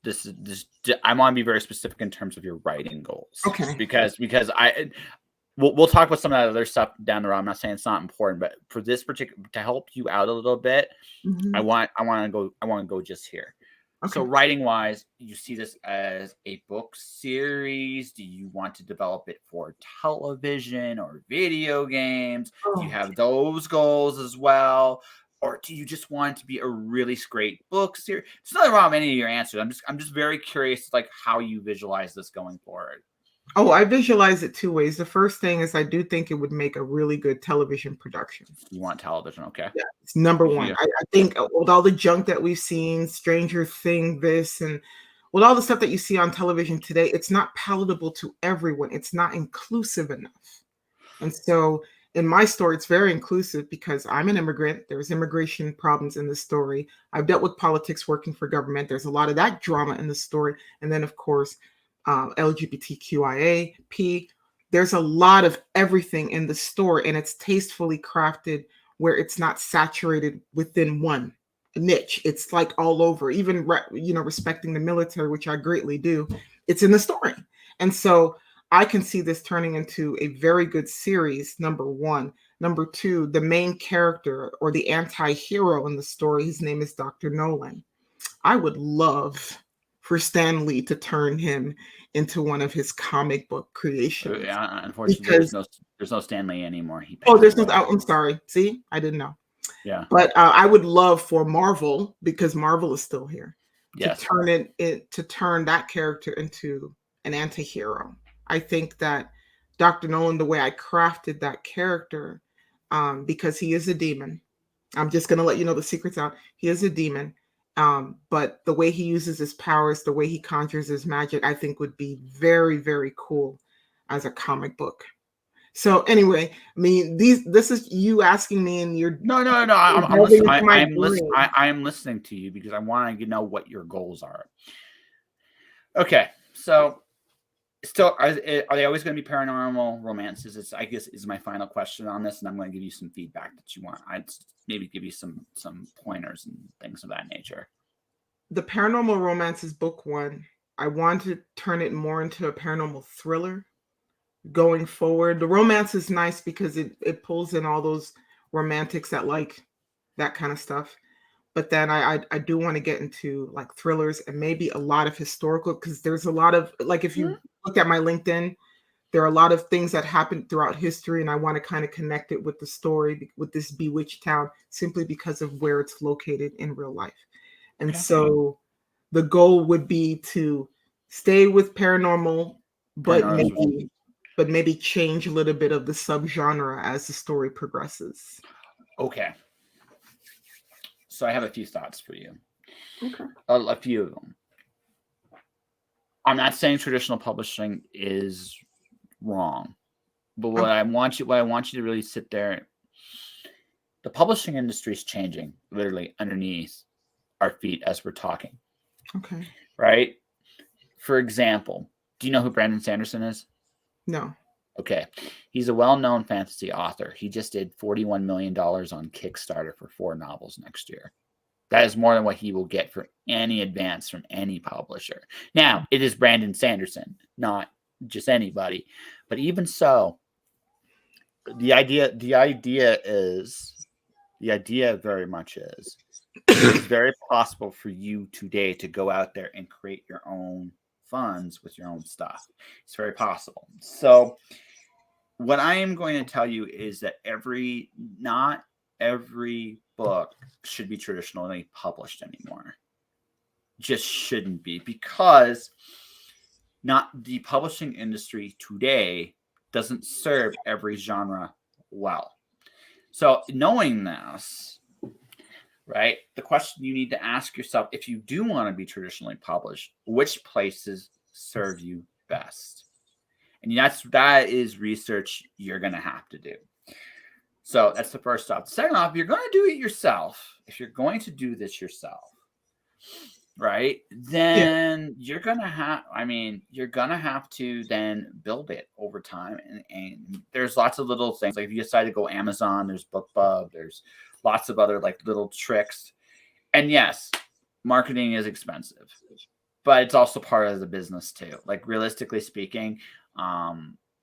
I want to be very specific in terms of your writing goals. Okay. Because we'll talk about some of that other stuff down the road. I'm not saying it's not important, but for this particular, to help you out a little bit, I want to go just here. Okay. So writing wise, you see this as a book series? Do you want to develop it for television or video games? Do you have those goals as well? Or do you just want it to be a really great book series? There's nothing wrong with any of your answers. I'm just very curious, like, how you visualize this going forward. Oh, I visualize it two ways. The first thing is I do think it would make a really good television production. You want television, okay? Yeah, it's number one. I think with all the junk that we've seen, Stranger Things, this, and with all the stuff that you see on television today, it's not palatable to everyone. It's not inclusive enough. And so in my story, it's very inclusive because I'm an immigrant. There's immigration problems in the story. I've dealt with politics working for government. There's a lot of that drama in the story. And then, of course, LGBTQIA+. There's a lot of everything in the story, and it's tastefully crafted where it's not saturated within one niche. It's like all over, even, respecting the military, which I greatly do. It's in the story. And so I can see this turning into a very good series, number one. Number two, the main character or the anti-hero in the story, his name is Dr. Nolan. I would love for Stan Lee to turn him into one of his comic book creations. Yeah, unfortunately, there's no Stan Lee anymore. There's no. I'm sorry. See, I didn't know. Yeah, but I would love for Marvel, because Marvel is still here, yes, to turn that character into an anti-hero. I think that Dr. Nolan, the way I crafted that character, because he is a demon. I'm just going to let you know the secrets out. He is a demon. But the way he uses his powers, the way he conjures his magic, I think would be very, very cool as a comic book. So anyway, I mean, this is you asking me, and you're no. I'm listening to you because I want to know what your goals are. Okay, so still, are they always going to be paranormal romances? I guess is my final question on this, and I'm going to give you some feedback that you want. I'd maybe give you some pointers and things of that nature. The paranormal romance is book one. I want to turn it more into a paranormal thriller going forward. The romance is nice because it pulls in all those romantics that like that kind of stuff. But then I do want to get into like thrillers and maybe a lot of historical, because there's a lot of, like, if you look at my LinkedIn, there are a lot of things that happened throughout history, and I want to kind of connect it with the story, with this bewitched town, simply because of where it's located in real life. And so the goal would be to stay with paranormal, but maybe change a little bit of the subgenre as the story progresses. Okay. So I have a few thoughts for you. Okay. A few of them. I'm not saying traditional publishing is wrong, but what I want you to really sit there. The publishing industry is changing literally underneath our feet as we're talking. Okay. Right? For example, Do you know who Brandon Sanderson is? No. Okay. He's a well-known fantasy author. He just did $41 million on Kickstarter for 4 novels next year. That is more than what he will get for any advance from any publisher. Now, it is Brandon Sanderson, not just anybody. But even so, the idea very much is it's very possible for you today to go out there and create your own funds with your own stuff. It's very possible. So what I am going to tell you is that not every book should be traditionally published anymore. Just shouldn't be, because not the publishing industry today doesn't serve every genre well. So knowing this, right, the question you need to ask yourself, if you do want to be traditionally published, which places serve you best? And that is research you're going to have to do. So that's the first off. The second off, you're going to do it yourself. If you're going to do this yourself, right, then you're going to have to then build it over time. And there's lots of little things. Like if you decide to go Amazon, there's BookBub, there's lots of other like little tricks. And yes, marketing is expensive, but it's also part of the business too. Like realistically speaking,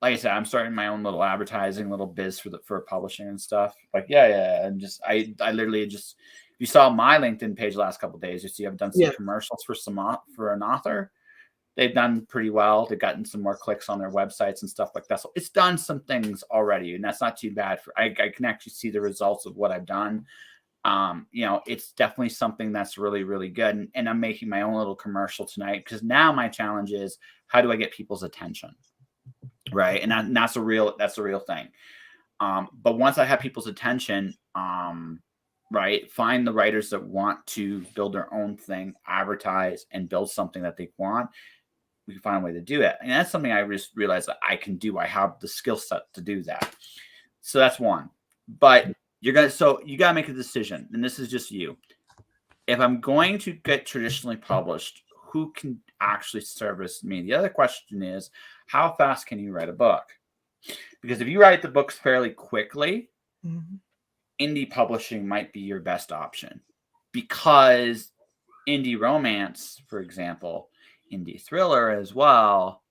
like I said, I'm starting my own little advertising, little biz for publishing and stuff. Like, and I literally just, if you saw my LinkedIn page the last couple of days, you see I've done some commercials for an author. They've done pretty well. They've gotten some more clicks on their websites and stuff like that. So it's done some things already, and that's not too bad. I can actually see the results of what I've done. It's definitely something that's really, really good. And I'm making my own little commercial tonight, because now my challenge is, how do I get people's attention? Right. And that's a real thing. But once I have people's attention, right, find the writers that want to build their own thing, advertise, and build something that they want. We can find a way to do it. And that's something I just realized that I can do. I have the skill set to do that. So that's one. But you got to make a decision. And this is just you. If I'm going to get traditionally published, who can actually service me? The other question is, how fast can you write a book? Because if you write the books fairly quickly, indie publishing might be your best option. Because indie romance, for example, indie thriller as well,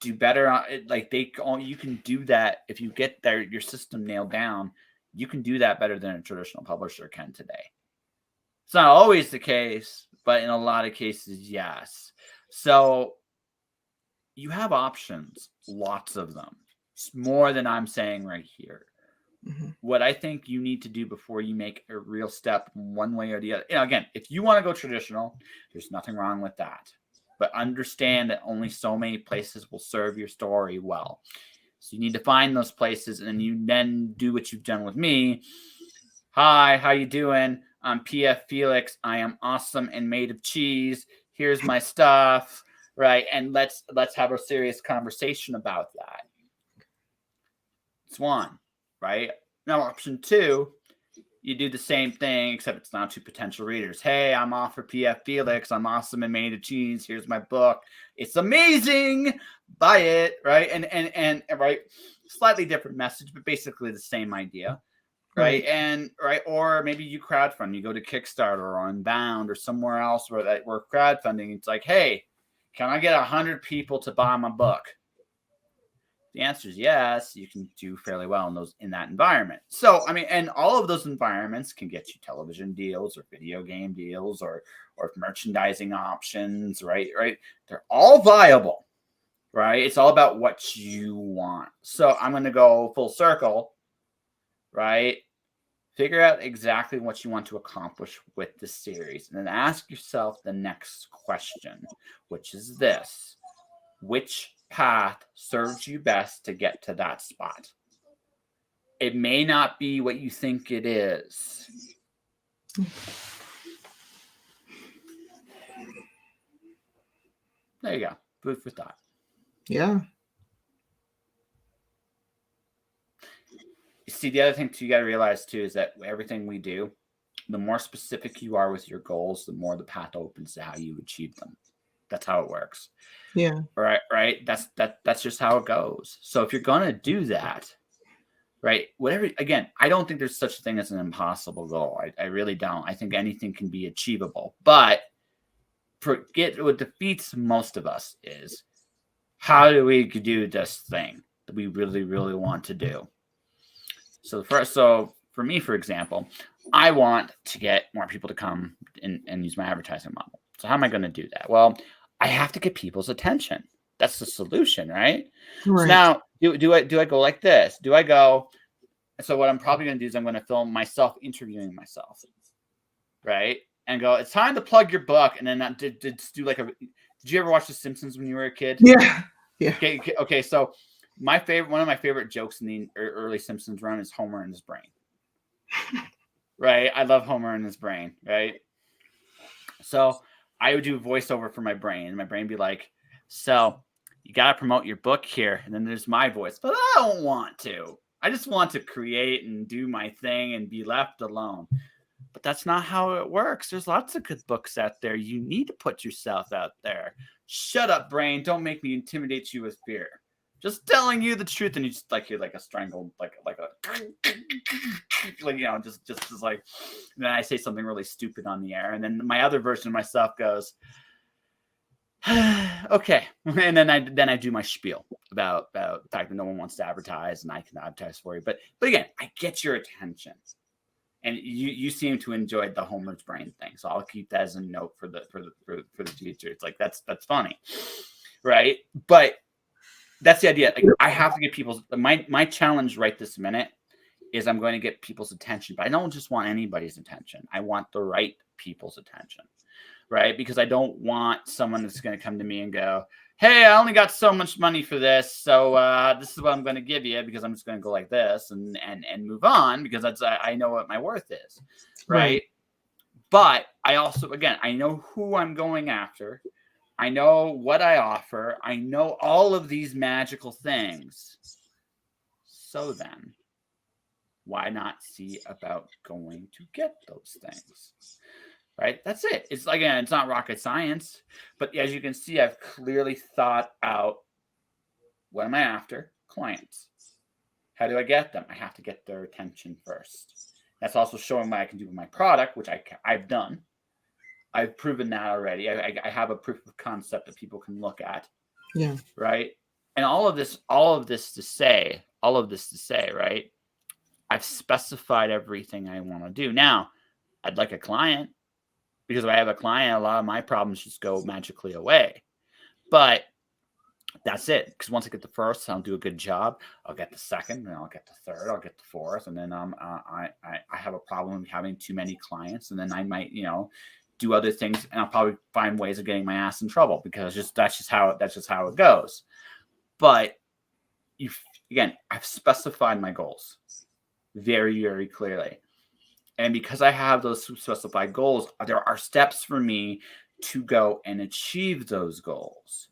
do better on it. Like you can do that if you get your system nailed down. You can do that better than a traditional publisher can today. It's not always the case, but in a lot of cases, yes. So you have options, lots of them. It's more than I'm saying right here. What I think you need to do before you make a real step one way or the other. Again, if you want to go traditional, there's nothing wrong with that. But understand that only so many places will serve your story well. So you need to find those places, and you then do what you've done with me. Hi, how you doing? I'm PF Felix. I am awesome and made of cheese. Here's my stuff, right? And let's have a serious conversation about that. It's one, right? Now, option two, you do the same thing, except it's not to potential readers. Hey, I'm author PF Felix. I'm awesome and made of cheese. Here's my book. It's amazing. Buy it, right? And right, slightly different message, but basically the same idea. Right. And or maybe you crowdfund, you go to Kickstarter or Unbound or somewhere else where we're crowdfunding. It's like, hey, can I get 100 people to buy my book? The answer is yes. You can do fairly well in that environment. So, and all of those environments can get you television deals or video game deals or merchandising options, right? They're all viable, right? It's all about what you want. So I'm going to go full circle, right? Figure out exactly what you want to accomplish with this series, and then ask yourself the next question, which is this: which path serves you best to get to that spot? It may not be what you think it is. There you go. Food for thought. Yeah. See, the other thing you got to realize too is that everything we do, the more specific you are with your goals, the more the path opens to how you achieve them. That's how it works. Yeah. Right. That's just how it goes. So if you're gonna do that, right, whatever. Again, I don't think there's such a thing as an impossible goal. I really don't. I think anything can be achievable. But forget what defeats most of us is how do we do this thing that we really, really want to do. So for me, for example, I want to get more people to come and use my advertising model. So how am I going to do that? Well, I have to get people's attention. That's the solution, right? So now, do I go like this? Do I go? So what I'm probably going to do is I'm going to film myself interviewing myself, right? And go, it's time to plug your book, and then do like a. Did you ever watch The Simpsons when you were a kid? Yeah. Yeah. Okay. So one of my favorite jokes in the early Simpsons run is Homer and his brain. Right? I love Homer and his brain, right? So I would do a voiceover for my brain, and my brain would be like, so you got to promote your book here. And then there's my voice, but I don't want to. I just want to create and do my thing and be left alone. But that's not how it works. There's lots of good books out there. You need to put yourself out there. Shut up, brain. Don't make me intimidate you with fear. Just telling you the truth, and you just like you're like a strangled, like just like. And then I say something really stupid on the air, and then my other version of myself goes, okay, and then I do my spiel about the fact that no one wants to advertise, and I can advertise for you. But again, I get your attention, and you seem to enjoy the Homer's brain thing, so I'll keep that as a note for the future. It's like that's funny, right? But that's the idea. Like, I have to get people's my challenge right this minute is I'm going to get people's attention, but I don't just want anybody's attention. I want the right people's attention, right? Because I don't want someone that's going to come to me and go, hey, I only got so much money for this, so this is what I'm going to give you because I'm just going to go like this and move on because I know what my worth is, right? But I also, again, I know who I'm going after. I know what I offer. I know all of these magical things. So then, why not see about going to get those things? Right? That's it. It's again, it's not rocket science, but as you can see, I've clearly thought out what am I after? Clients. How do I get them? I have to get their attention first. That's also showing what I can do with my product, which I've done. I've proven that already. I have a proof of concept that people can look at. Yeah. Right. And all of this to say, right? I've specified everything I want to do. Now, I'd like a client because if I have a client, a lot of my problems just go magically away. But that's it. Because once I get the first, I'll do a good job. I'll get the second, and I'll get the third. I'll get the fourth, and then I have a problem having too many clients, and then I might do other things, and I'll probably find ways of getting my ass in trouble because that's just how it goes. But again, I've specified my goals very, very clearly. And because I have those specified goals, there are steps for me to go and achieve those goals.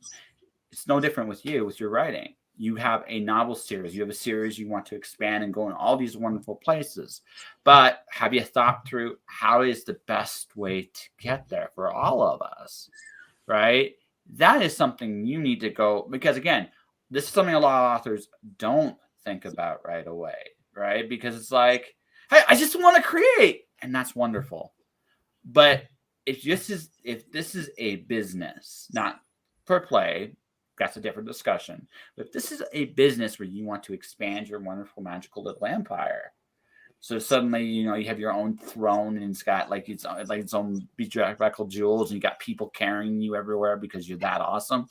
It's no different with you, with your writing. You have a novel series. You have a series you want to expand and go in all these wonderful places. But have you thought through how is the best way to get there for all of us, right? That is something you need to go, because again, this is something a lot of authors don't think about right away, right? Because it's like, hey, I just want to create, and that's wonderful. But if this is a business, not per play, that's a different discussion. But this is a business where you want to expand your wonderful, magical little empire. So suddenly, you have your own throne, and it's got its own bedraggled jewels, and you got people carrying you everywhere because you're that awesome,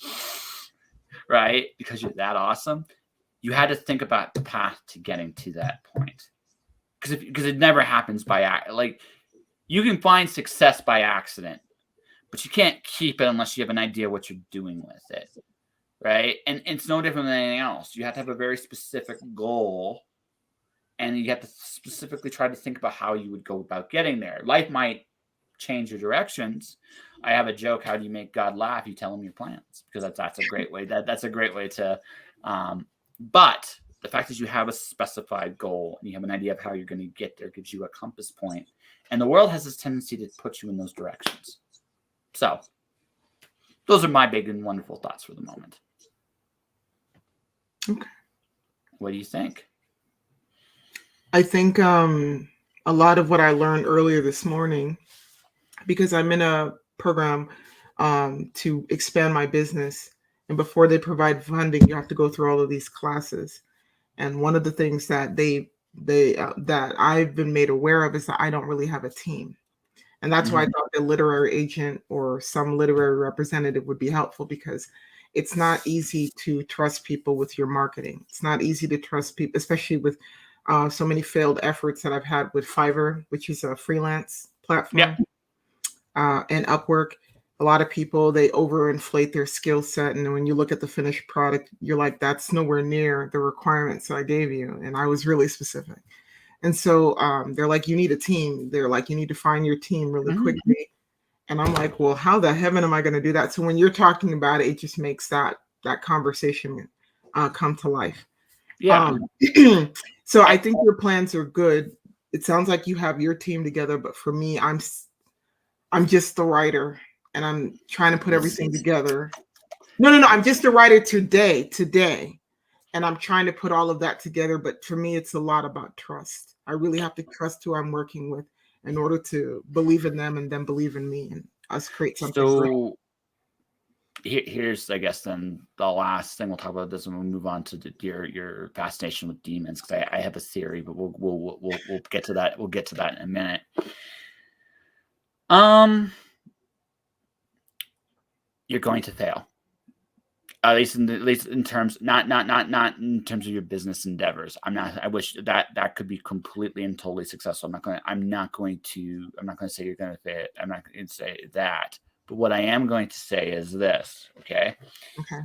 right? Because you're that awesome. You had to think about the path to getting to that point, because it never happens by you can find success by accident, but you can't keep it unless you have an idea what you're doing with it. Right. And it's no different than anything else. You have to have a very specific goal, and you have to specifically try to think about how you would go about getting there. Life might change your directions. I have a joke. How do you make God laugh? You tell him your plans, because that's a great way. That's a great way to. But the fact is you have a specified goal and you have an idea of how you're going to get there gives you a compass point. And the world has this tendency to put you in those directions. So Those are my big and wonderful thoughts for the moment. Okay. What do you think? I think a lot of what I learned earlier this morning, because I'm in a program to expand my business. And before they provide funding, you have to go through all of these classes. And one of the things that that I've been made aware of is that I don't really have a team. And that's why I thought the literary agent or some literary representative would be helpful, because it's not easy to trust people with your marketing. It's not easy to trust people, especially with so many failed efforts that I've had with Fiverr, which is a freelance platform, and Upwork. A lot of people, they overinflate their skill set. And when you look at the finished product, you're like, that's nowhere near the requirements I gave you. And I was really specific. And so they're like, you need a team. They're like, you need to find your team really quickly. And I'm like, well, how the heaven am I going to do that? So when you're talking about it, it just makes that conversation come to life. Yeah. So I think your plans are good. It sounds like you have your team together, but for me, I'm just the writer, and I'm trying to put everything together. No. I'm just a writer today. And I'm trying to put all of that together. But for me, it's a lot about trust. I really have to trust who I'm working with in order to believe in them and then believe in me and us create something great. So here's, I guess, then the last thing we'll talk about this, and we'll move on to your fascination with demons, because I have a theory, but we'll get to that. We'll get to that in a minute. You're going to fail. At least in terms, not in terms of your business endeavors. I wish that could be completely and totally successful. I'm not going to say you're going to fail. I'm not going to say that. But what I am going to say is this, okay? Okay.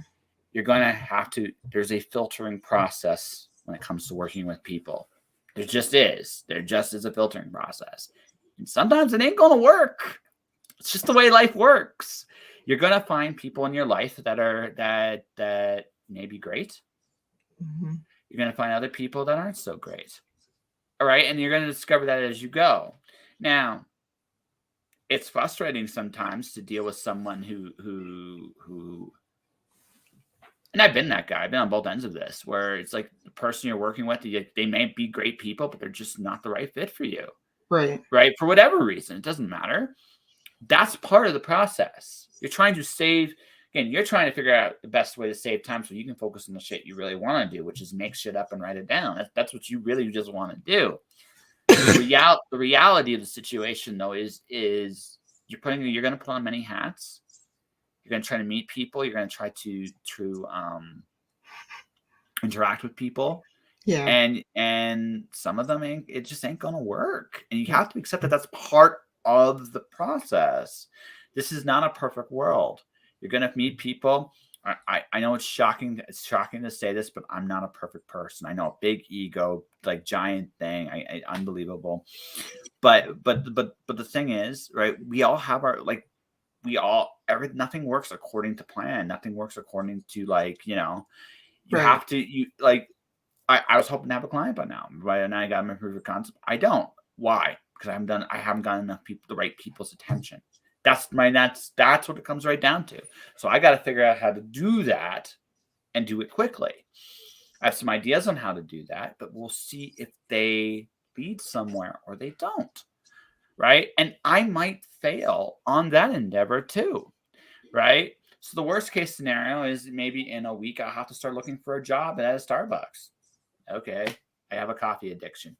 You're going to have to, there's a filtering process when it comes to working with people. There just is. There just is a filtering process. And sometimes it ain't going to work. It's just the way life works. You're going to find people in your life that may be great. Mm-hmm. You're going to find other people that aren't so great. All right. And you're going to discover that as you go. Now, it's frustrating sometimes to deal with someone who, and I've been that guy. I've been on both ends of this, where it's like the person you're working with, they may be great people, but they're just not the right fit for you. Right. Right. For whatever reason, it doesn't matter. That's part of the process. You're trying to save, again, you're trying to figure out the best way to save time so you can focus on the shit you really want to do, which is make shit up and write it down. That's what you really just want to do. The reality of the situation, though, is you're going to put on many hats. You're going to try to meet people. You're going to try to interact with people. Yeah. And some of them it just ain't going to work. And you have to accept that that's part of the process. This is not a perfect world. You're going to meet people. I know it's shocking. It's shocking to say this, but I'm not a perfect person. I know, a big ego, like giant thing. Unbelievable. But the thing is, right? We all have our, like, nothing works according to plan. Nothing works according to, like, you have to, I was hoping to have a client by now, right? And I got my proof of concept. I don't. Why? Because I haven't gotten enough people, the right people's attention. That's what it comes right down to. So I got to figure out how to do that and do it quickly. I have some ideas on how to do that, but we'll see if they lead somewhere or they don't. Right. And I might fail on that endeavor too. Right. So the worst case scenario is maybe in a week, I'll have to start looking for a job at a Starbucks. Okay. I have a coffee addiction.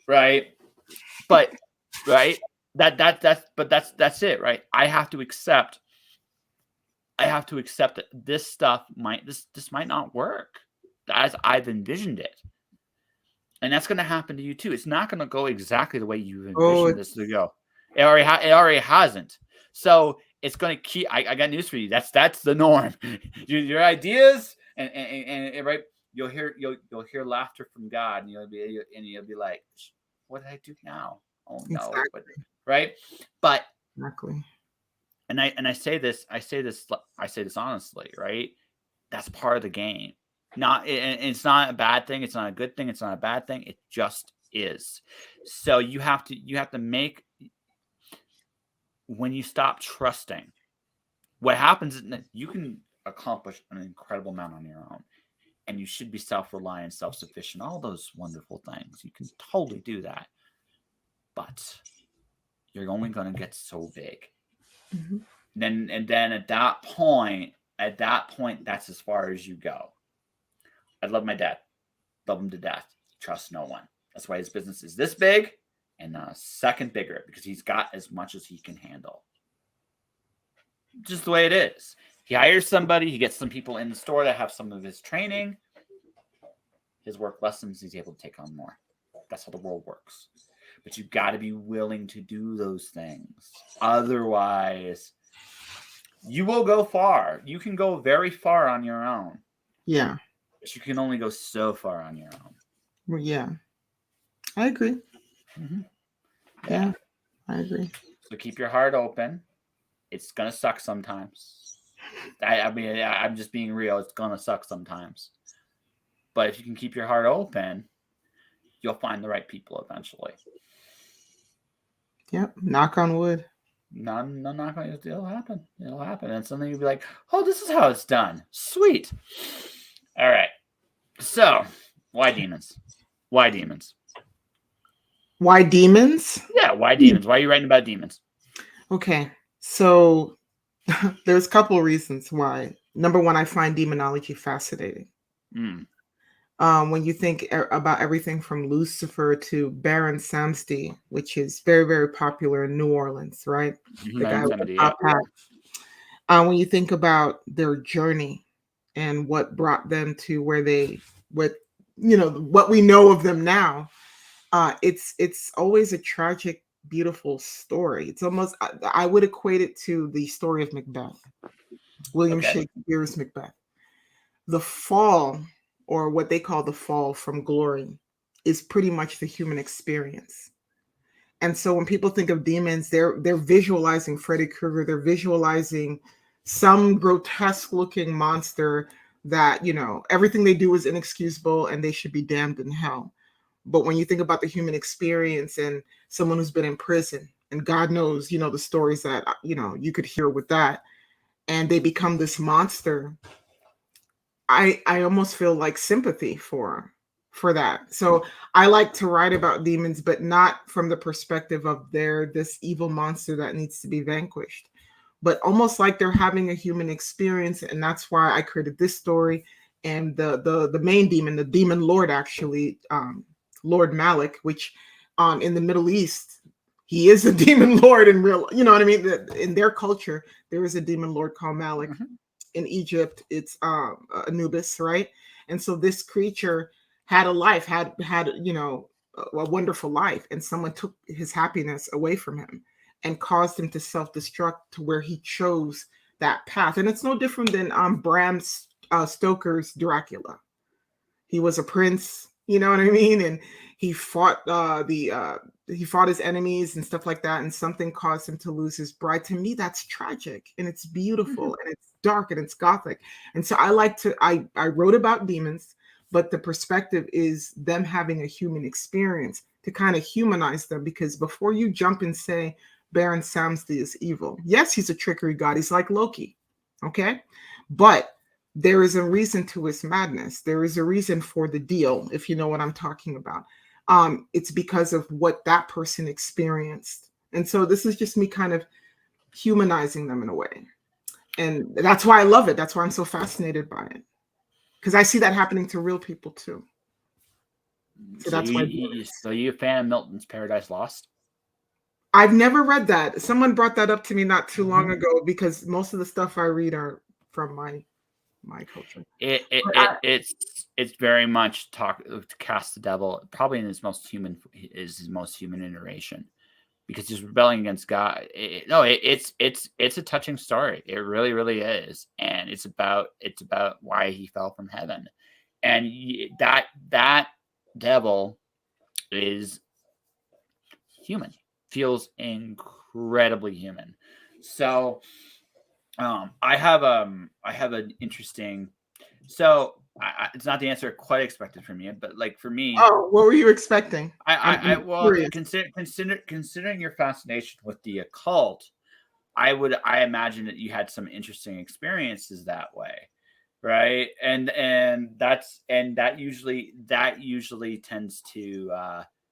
Right. But right. That's it, right? I have to accept that this stuff might not work as I've envisioned it. And that's going to happen to you too. It's not going to go exactly the way you envisioned this to go. It already hasn't. So it's going to keep. I got news for you. That's the norm. Your ideas and right. You'll hear laughter from God, and you'll be like, what did I do now? Oh no! Exactly. But, right? But exactly. And I say this honestly, right? That's part of the game. It's not a bad thing. It's not a good thing. It's not a bad thing. It just is. So you have to make, when you stop trusting, what happens is that you can accomplish an incredible amount on your own, and you should be self-reliant, self-sufficient, all those wonderful things. You can totally do that, but you're only going to get so big. Mm-hmm. Then at that point, that's as far as you go. I love my dad, love him to death. Trust no one. That's why his business is this big and a second bigger, because he's got as much as he can handle. Just the way it is. He hires somebody, he gets some people in the store that have some of his training. His work lessens, he's able to take on more. That's how the world works. But you've got to be willing to do those things. Otherwise, you will go far. You can go very far on your own. Yeah. But you can only go so far on your own. Well, yeah. I agree. Mm-hmm. Yeah, I agree. So keep your heart open. It's going to suck sometimes. I mean, I'm just being real. It's going to suck sometimes. But if you can keep your heart open, you'll find the right people eventually. Yep. Knock on wood. No, knock on wood. It'll happen. It'll happen. And something you'll be like, oh, this is how it's done. Sweet. All right. So, why demons? Why demons? Why demons? Yeah, why demons? Why are you writing about demons? Okay. So there's a couple of reasons why. Number one, I find demonology fascinating. When you think about everything from Lucifer to Baron Samedi, which is very, very popular in New Orleans, right? Mm-hmm. The guy with the top hat. When you think about their journey and what brought them to where what we know of them now, it's always a tragic, beautiful story. It's almost, I would equate it to the story of Macbeth, William Shakespeare's Macbeth. The fall, or what they call the fall from glory, is pretty much the human experience. And so when people think of demons, they're visualizing Freddy Krueger, they're visualizing some grotesque looking monster that, everything they do is inexcusable and they should be damned in hell. But when you think about the human experience and someone who's been in prison, and God knows, the stories that, you could hear with that, and they become this monster, I almost feel like sympathy for that. So I like to write about demons, but not from the perspective of they're this evil monster that needs to be vanquished, but almost like they're having a human experience. And that's why I created this story. And the main demon, the demon lord, actually, Lord Malik, which in the Middle East, he is a demon lord in real, you know what I mean? In their culture, there is a demon lord called Malik. Mm-hmm. In Egypt, it's Anubis, right? And so this creature had a life, had a wonderful life, and someone took his happiness away from him and caused him to self-destruct to where he chose that path. And it's no different than Bram Stoker's Dracula. He was a prince, you know what I mean? And he fought he fought his enemies and stuff like that, and something caused him to lose his bride. To me, that's tragic, and it's beautiful, mm-hmm. and it's dark, and it's gothic. And so I wrote about demons, but the perspective is them having a human experience to kind of humanize them, because before you jump and say Baron Samedi is evil, yes, he's a trickery god. He's like Loki, okay? But there is a reason to his madness. There is a reason for the deal, if you know what I'm talking about. It's because of what that person experienced. And so this is just me kind of humanizing them in a way. And that's why I love it. That's why I'm so fascinated by it. Because I see that happening to real people too. So that's why. So you a fan of Milton's Paradise Lost? I've never read that. Someone brought that up to me not too long ago, because most of the stuff I read are from my culture. It's very much to cast the devil, probably in his most human iteration, because he's rebelling against God. It's a touching story. It really, really is, and it's about why he fell from heaven, and that devil is human, feels incredibly human. So. I have an interesting. So it's not the answer quite expected from you, but like for me. Oh, what were you expecting? Well, considering your fascination with the occult, I imagine that you had some interesting experiences that way, right? And that usually tends to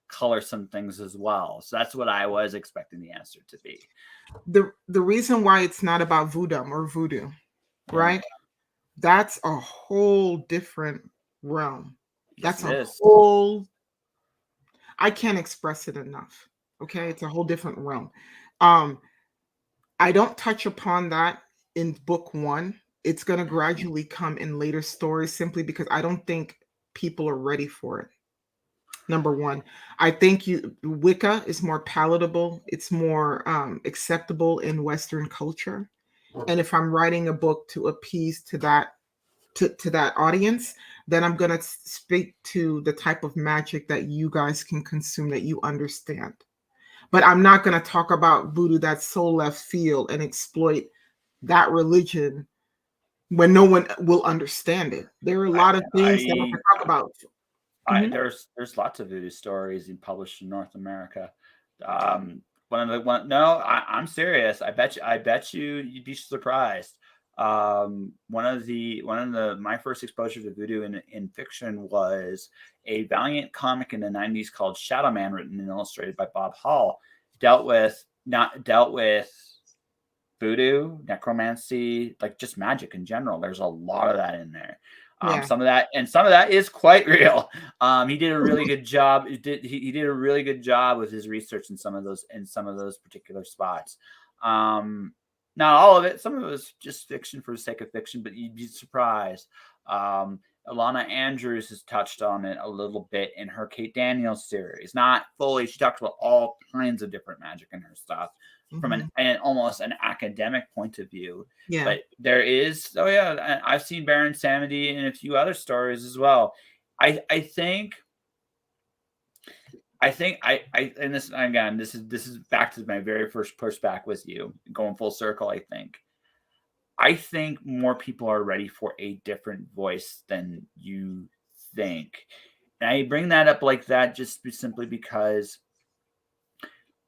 color some things as well. So that's what I was expecting the answer to be. The reason why it's not about voodoo, right? Yeah. That's a whole different realm. Yes, That's it a is. whole, I can't express it enough. Okay, it's a whole different realm. Um, I don't touch upon that in book one. It's going to gradually come in later stories simply because I don't think people are ready for it. Number one, I think Wicca is more palatable. It's more acceptable in Western culture. And if I'm writing a book to appease to that audience, then I'm going to speak to the type of magic that you guys can consume, that you understand. But I'm not going to talk about voodoo that's so left field and exploit that religion when no one will understand it. There are a lot of things that I can talk about. Mhm. There's lots of voodoo stories published in North America. No, I'm serious. I bet you'd be surprised. My first exposure to voodoo in fiction was a Valiant comic in the 90s called Shadow Man, written and illustrated by Bob Hall. Dealt with voodoo, necromancy, like just magic in general. There's a lot of that in there. Yeah. Some of that is quite real. He did a really good job. He did a really good job with his research in some of those particular spots. Not all of it. Some of it was just fiction for the sake of fiction, but you'd be surprised. Alana Andrews has touched on it a little bit in her Kate Daniels series. Not fully. She talks about all kinds of different magic in her stuff from an almost an academic point of view. Yeah. But there is, I've seen Baron Samedi and a few other stories as well. I think and this again, this is back to my very first pushback with you, going full circle. I think more people are ready for a different voice than you think. And I bring that up like that just simply because,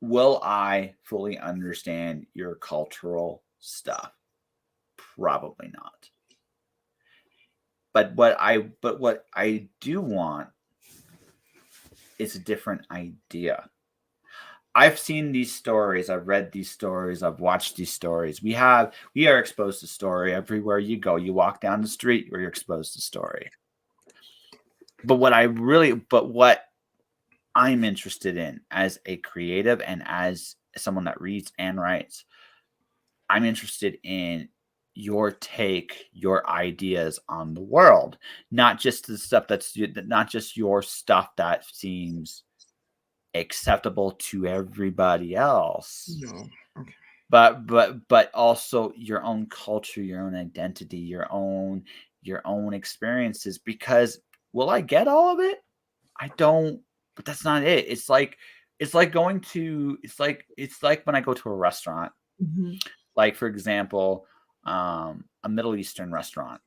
will I fully understand your cultural stuff? Probably not. But what I do want is a different idea. I've seen these stories, I've read these stories, I've watched these stories. We are exposed to story everywhere you go. You walk down the street, you're exposed to story. But what I'm interested in as a creative and as someone that reads and writes, I'm interested in your take, your ideas on the world, not just the stuff not just your stuff that seems acceptable to everybody else. No. Okay. But also your own culture, your own identity, your own experiences. Because will I get all of it? I don't. But that's not it. It's like going to. It's like when I go to a restaurant. Mm-hmm. Like, for example, a Middle Eastern restaurant.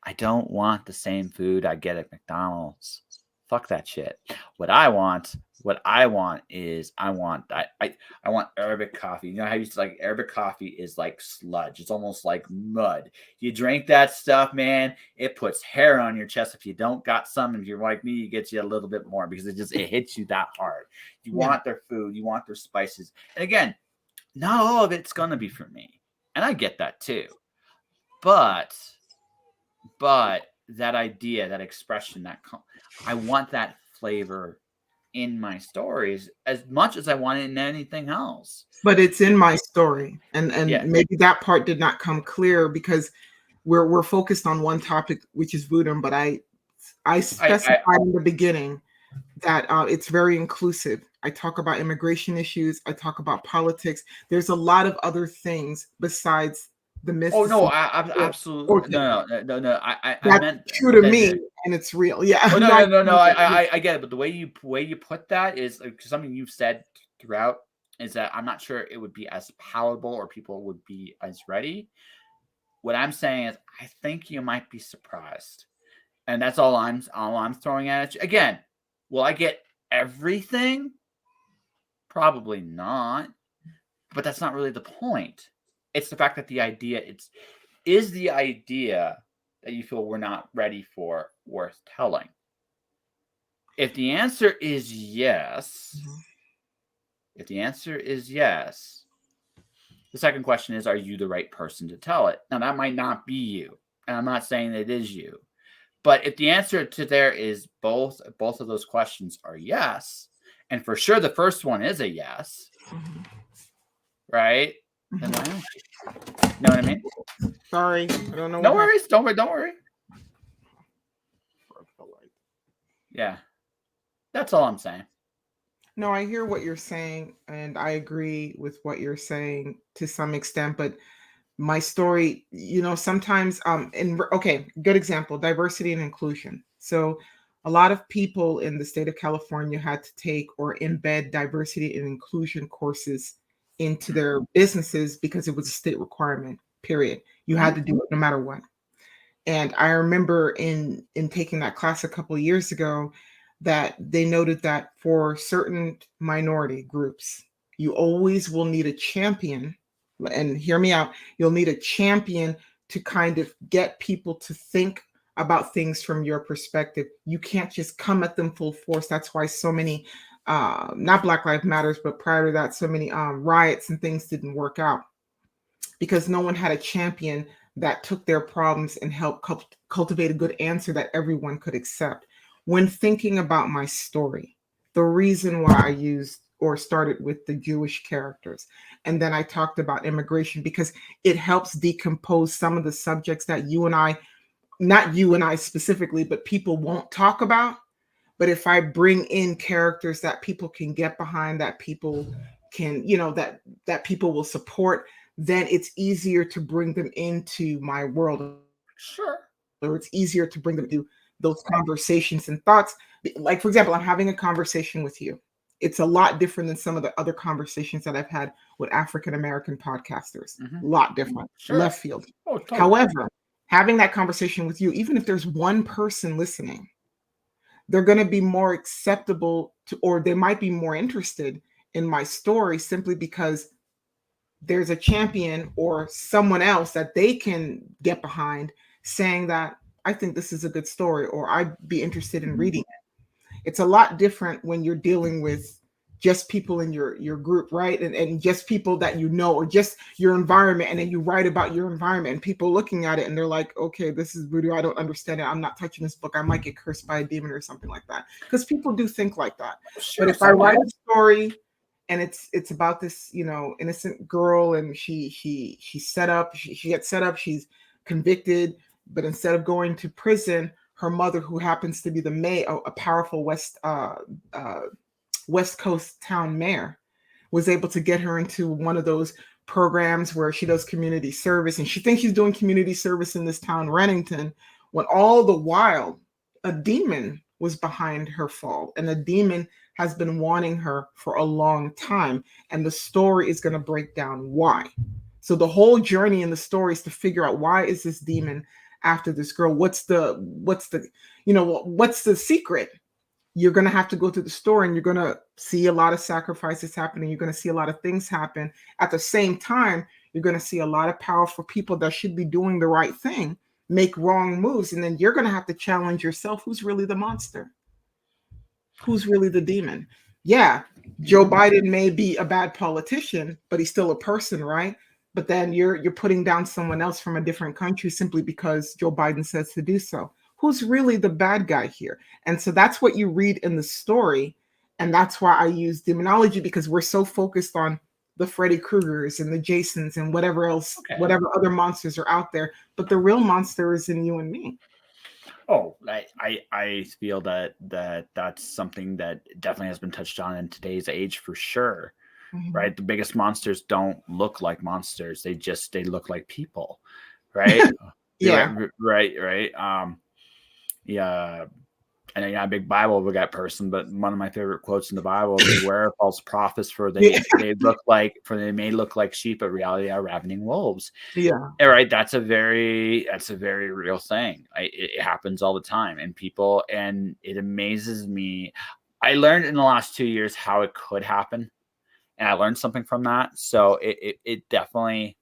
I don't want the same food I get at McDonald's. Fuck that shit. What I want is I want Arabic coffee. You know how Arabic coffee is like sludge. It's almost like mud. You drink that stuff, man, it puts hair on your chest. If you don't got some, if you're like me, it gets you a little bit more because it hits you that hard. You want their food, you want their spices. And again, not all of it's gonna be for me. And I get that too. But that idea, that expression, I want that flavor in my stories as much as I want it in anything else. But it's in my story, and maybe that part did not come clear because we're focused on one topic, which is voodoo. But I specified in the beginning that it's very inclusive. I talk about immigration issues. I talk about politics. There's a lot of other things besides the myth. Oh no, absolutely no. I meant true to me, and it's real. Yeah. Oh, no. I get it, but the way you put that is something you've said throughout is that I'm not sure it would be as palatable or people would be as ready. What I'm saying is I think you might be surprised, and that's all I'm throwing at you. Again, will I get everything? Probably not, but that's not really the point. It's the fact that the idea is the idea that you feel we're not ready for worth telling. If the answer is yes, if the answer is yes, the second question is, are you the right person to tell it? Now, that might not be you, and I'm not saying it is you. But if the answer to there is both of those questions are yes, and for sure the first one is a yes, right? Then why don't you? Know what I mean? Sorry, I don't know. No worries. Don't worry. Yeah, that's all I'm saying. No, I hear what you're saying, and I agree with what you're saying to some extent. But my story, sometimes, okay, good example, diversity and inclusion. So a lot of people in the state of California had to take or embed diversity and inclusion courses into their businesses because it was a state requirement, period. You had to do it no matter what. And I remember in taking that class a couple of years ago that they noted that for certain minority groups, you always will need a champion. And hear me out, you'll need a champion to kind of get people to think about things from your perspective. You can't just come at them full force. That's why so many, not Black Lives Matters, but prior to that, so many riots and things didn't work out because no one had a champion that took their problems and helped cultivate a good answer that everyone could accept. When thinking about my story, the reason why I used or started with the Jewish characters, and then I talked about immigration because it helps decompose some of the subjects that you and I, not you and I specifically, but people won't talk about. But if I bring in characters that people can get behind, that people can, that people will support, then it's easier to bring them into my world. Sure. Or it's easier to bring them to those conversations and thoughts. Like, for example, I'm having a conversation with you. It's a lot different than some of the other conversations that I've had with African American podcasters. A lot different, left field. Oh, totally. However, having that conversation with you, even if there's one person listening, they're going to be more acceptable to, or they might be more interested in my story simply because there's a champion or someone else that they can get behind saying that I think this is a good story or I'd be interested in reading it. It's a lot different when you're dealing with just people in your group, right? And just people that you know, or just your environment, and then you write about your environment and people looking at it and they're like, okay, this is voodoo, I don't understand it, I'm not touching this book, I might get cursed by a demon or something like that, because people do think like that. Sure, but if I write a story and it's about this, innocent girl, and she gets set up, she's convicted, but instead of going to prison, her mother, who happens to be the mayor, a powerful West Coast town mayor, was able to get her into one of those programs where she does community service, and she thinks she's doing community service in this town, Renington, when all the while a demon was behind her fall, and the demon has been wanting her for a long time, and the story is going to break down why. So the whole journey in the story is to figure out, why is this demon after this girl? What's the secret? You're going to have to go through the story, and you're going to see a lot of sacrifices happening. You're going to see a lot of things happen. At the same time, you're going to see a lot of powerful people that should be doing the right thing make wrong moves. And then you're going to have to challenge yourself. Who's really the monster? Who's really the demon? Yeah, Joe Biden may be a bad politician, but he's still a person, right? But then you're putting down someone else from a different country simply because Joe Biden says to do so. Who's really the bad guy here? And so that's what you read in the story. And that's why I use demonology, because we're so focused on the Freddy Kruegers and the Jasons and whatever else, whatever other monsters are out there. But the real monster is in you and me. Oh, I feel that that's something that definitely has been touched on in today's age for sure. Mm-hmm. Right? The biggest monsters don't look like monsters. They look like people. Right? Yeah. Right. Yeah. And I'm not a big Bible person, but one of my favorite quotes in the Bible is, "Beware of false prophets, for they may look like sheep, but reality are ravening wolves." Yeah. All right. That's a very real thing. It happens all the time, and it amazes me. I learned in the last 2 years how it could happen, and I learned something from that. So it definitely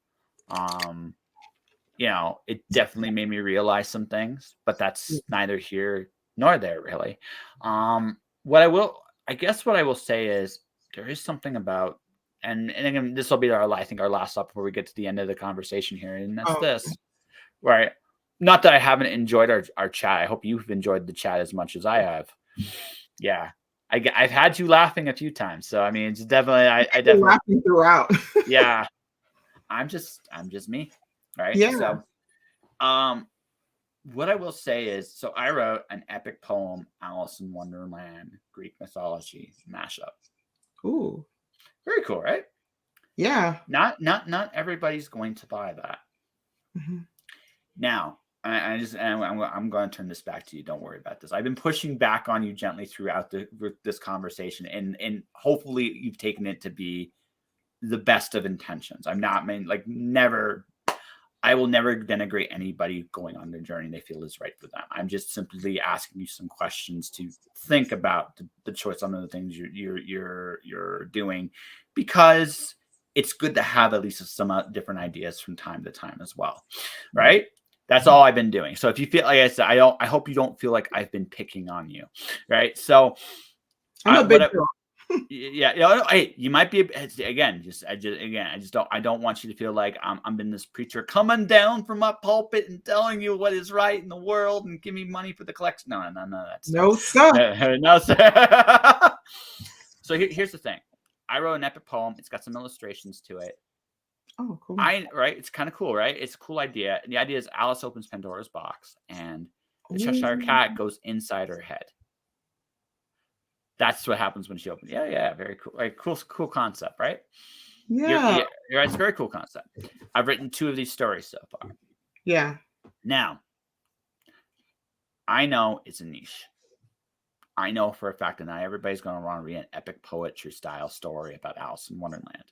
You know, it definitely made me realize some things, but that's neither here nor there, really. What I guess what I will say is there is something about, and again, this will be I think our last stop before we get to the end of the conversation here, and that's Oh, this, right? Not that I haven't enjoyed our chat. I hope you've enjoyed the chat as much as I have. Yeah, I've had you laughing a few times, so I mean, it's definitely I definitely laughing throughout. yeah. I'm just me, right? Yeah. So, what I will say is, so I wrote an epic poem, Alice in Wonderland, Greek mythology mashup. Ooh. Very cool, right? Yeah. Not everybody's going to buy that. Mm-hmm. Now, I'm going to turn this back to you. Don't worry about this. I've been pushing back on you gently throughout this conversation, and hopefully you've taken it to be the best of intentions. I'm not never. I will never denigrate anybody going on their journey they feel is right for them. I'm just simply asking you some questions to think about the choice on the things you're doing, because it's good to have at least some different ideas from time to time as well, right? That's all I've been doing. So if you feel, like I said, I hope you don't feel like I've been picking on you, right? So I'm a big girl. Yeah, you know, hey, you might be again. I don't want you to feel like I'm been this preacher coming down from my pulpit and telling you what is right in the world and give me money for the collection. No, that's no, sir. no, sir. So here's the thing. I wrote an epic poem. It's got some illustrations to it. Oh, cool. Right. It's kind of cool, right? It's a cool idea. And the idea is Alice opens Pandora's box and the Cheshire Cat goes inside her head. That's what happens when she opens. Yeah, very cool. Like cool concept, right? Yeah. You're right. It's a very cool concept. I've written 2 of these stories so far. Yeah. Now, I know it's a niche. I know for a fact that not everybody's going to want to read an epic poetry style story about Alice in Wonderland.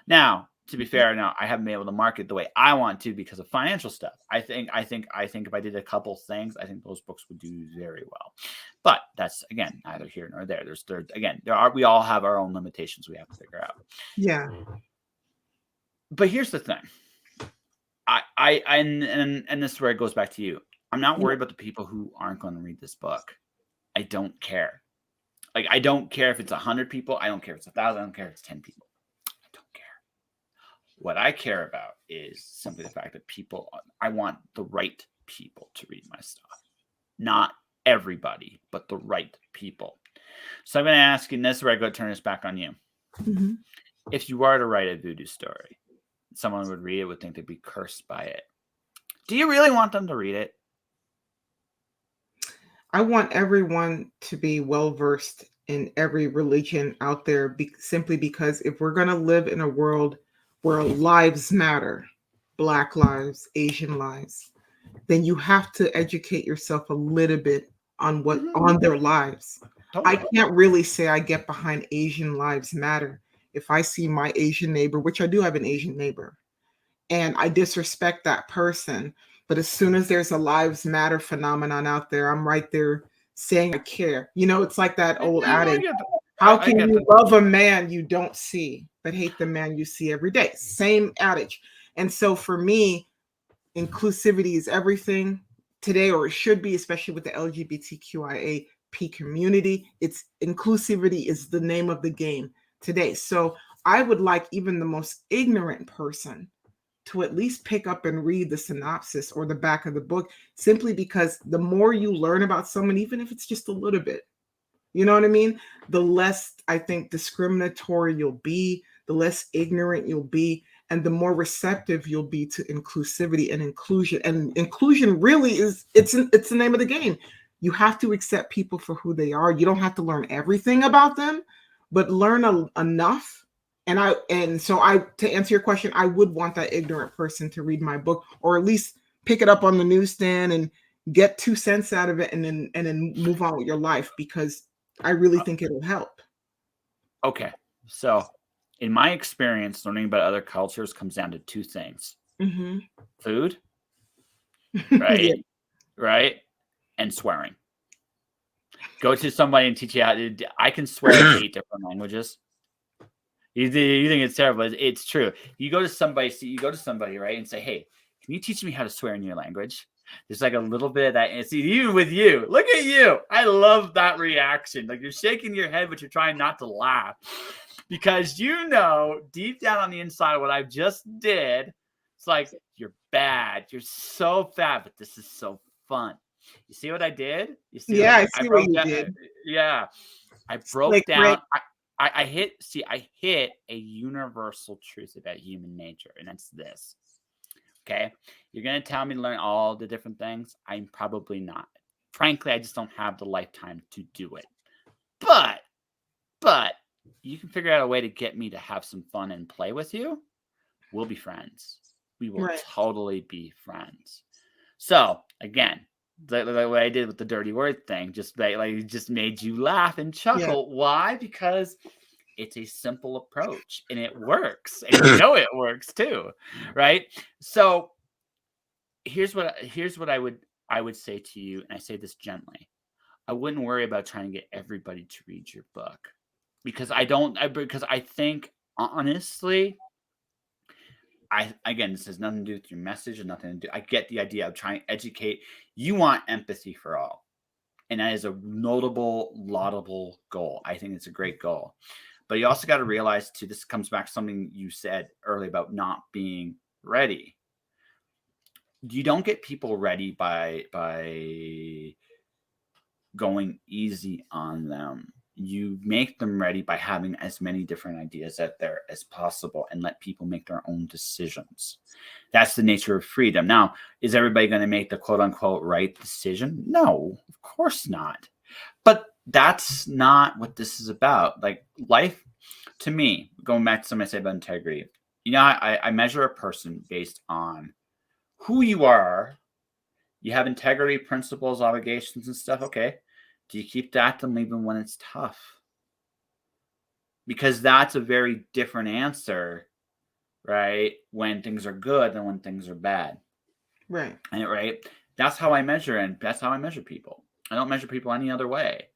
Now, to be fair, I haven't been able to market the way I want to because of financial stuff. I think if I did a couple things, I think those books would do very well. But that's again neither here nor there. We all have our own limitations we have to figure out. Yeah. But here's the thing. And this is where it goes back to you. I'm not worried about the people who aren't going to read this book. I don't care. Like, I don't care if it's 100 people. I don't care if it's 1,000. I don't care if it's 10 people. I don't care. What I care about is simply the fact that I want the right people to read my stuff. Not everybody, but the right people. So I'm going to ask you, and this is where I go turn this back on you. Mm-hmm. If you were to write a voodoo story, someone would read it, would think they'd be cursed by it. Do you really want them to read it? I want everyone to be well-versed in every religion out there, simply because if we're going to live in a world where lives matter, Black lives, Asian lives, then you have to educate yourself a little bit on on their lives. Totally. I can't really say I get behind Asian lives matter if I see my Asian neighbor, which I do have an Asian neighbor, and I disrespect that person. But as soon as there's a lives matter phenomenon out there, I'm right there saying I care. You know, it's like that old adage. How can you love a man you don't see, but hate the man you see every day? Same adage. And so for me, inclusivity is everything today, or it should be, especially with the LGBTQIA+ community. It's inclusivity is the name of the game today. So I would like even the most ignorant person to at least pick up and read the synopsis or the back of the book, simply because the more you learn about someone, even if it's just a little bit, you know what I mean? The less, I think, discriminatory you'll be, the less ignorant you'll be, and the more receptive you'll be to inclusivity and inclusion. And inclusion really it's the name of the game. You have to accept people for who they are. You don't have to learn everything about them, but learn enough. And so to answer your question, I would want that ignorant person to read my book, or at least pick it up on the newsstand and get 2 cents out of it, and then move on with your life, because I really think it'll help. Okay. So in my experience, learning about other cultures comes down to 2 things. Mm-hmm. Food, right? Yeah. Right? And swearing. Go to somebody and teach you how to. I can swear in 8 different languages. You think it's terrible. It's true. You go to somebody, right, and say, hey, can you teach me how to swear in your language? There's like a little bit of that. And see, even with you, look at you. I love that reaction. Like you're shaking your head, but you're trying not to laugh because you know deep down on the inside what I just did. It's like, you're bad. You're so bad, but this is so fun. You see what I did? You see? Yeah, I I see what broke you down. did. Yeah, I broke Like, down. I hit a universal truth about human nature, and that's this. Okay, you're gonna tell me to learn all the different things. I'm probably not. Frankly, I just don't have the lifetime to do it. But you can figure out a way to get me to have some fun and play with you. We'll be friends. We will right. totally be friends. So again, the way I did with the dirty word thing, just made you laugh and chuckle. Yeah. Why? Because it's a simple approach and it works, and you know it works too, right? So here's what I would say to you, and I say this gently. I wouldn't worry about trying to get everybody to read your book because because I think honestly, again, this has nothing to do with your message and nothing to do. I get the idea of trying to educate. You want empathy for all, and that is a notable, laudable goal. I think it's a great goal. But you also got to realize, too, this comes back to something you said earlier about not being ready. You don't get people ready by going easy on them. You make them ready by having as many different ideas out there as possible and let people make their own decisions. That's the nature of freedom. Now, is everybody going to make the quote unquote right decision? No, of course not. But that's not what this is about. Like life, to me, going back to something I said about integrity, I measure a person based on who you are. You have integrity, principles, obligations, and stuff. Okay. Do you keep that to them even when it's tough? Because that's a very different answer, right? When things are good than when things are bad. Right. Right. That's how I measure, and that's how I measure people. I don't measure people any other way.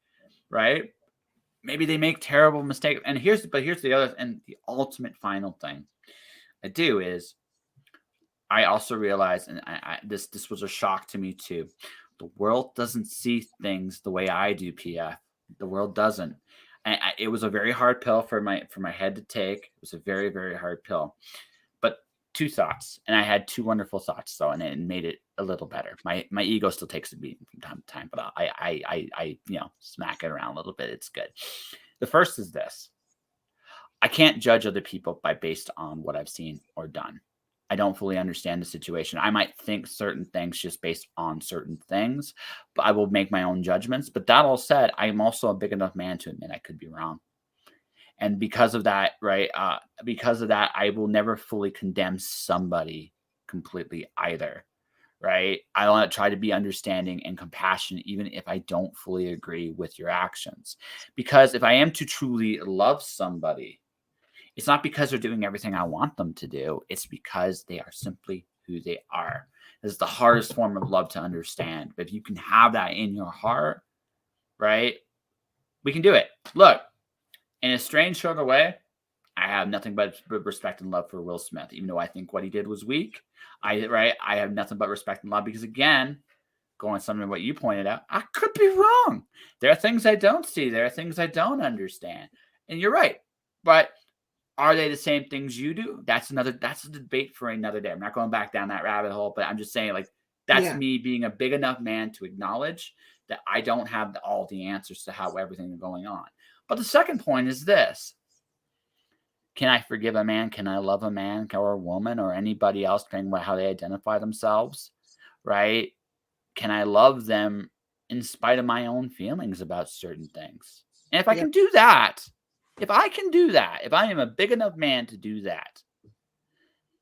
Right. Maybe they make terrible mistakes. And here's the other, and the ultimate final thing I do is I also realize, and this was a shock to me too. The world doesn't see things the way I do, PF. The world doesn't. And it was a very hard pill for my head to take. It was a very, very hard pill. But two thoughts, and I had two wonderful thoughts though, and it made it a little better. My ego still takes a beating from time to time, but I smack it around a little bit. It's good. The first is this: I can't judge other people based on what I've seen or done. I don't fully understand the situation. I might think certain things just based on certain things, but I will make my own judgments. But that all said, I'm also a big enough man to admit I could be wrong. And because of that, right, I will never fully condemn somebody completely either, right? I want to try to be understanding and compassionate, even if I don't fully agree with your actions. Because if I am to truly love somebody, it's not because they're doing everything I want them to do. It's because they are simply who they are. This is the hardest form of love to understand. But if you can have that in your heart, right, we can do it. Look, in a strange sort of way, I have nothing but respect and love for Will Smith, even though I think what he did was weak. I have nothing but respect and love because, again, going something what you pointed out, I could be wrong. There are things I don't see. There are things I don't understand. And you're right. But are they the same things you do? That's a debate for another day. I'm not going back down that rabbit hole, but I'm just saying, like, that's me being a big enough man to acknowledge that I don't have all the answers to how everything is going on. But the second point is this: can I forgive a man? Can I love a man or a woman or anybody else, depending on how they identify themselves, right? Can I love them in spite of my own feelings about certain things? And if I can do that, if I am a big enough man to do that,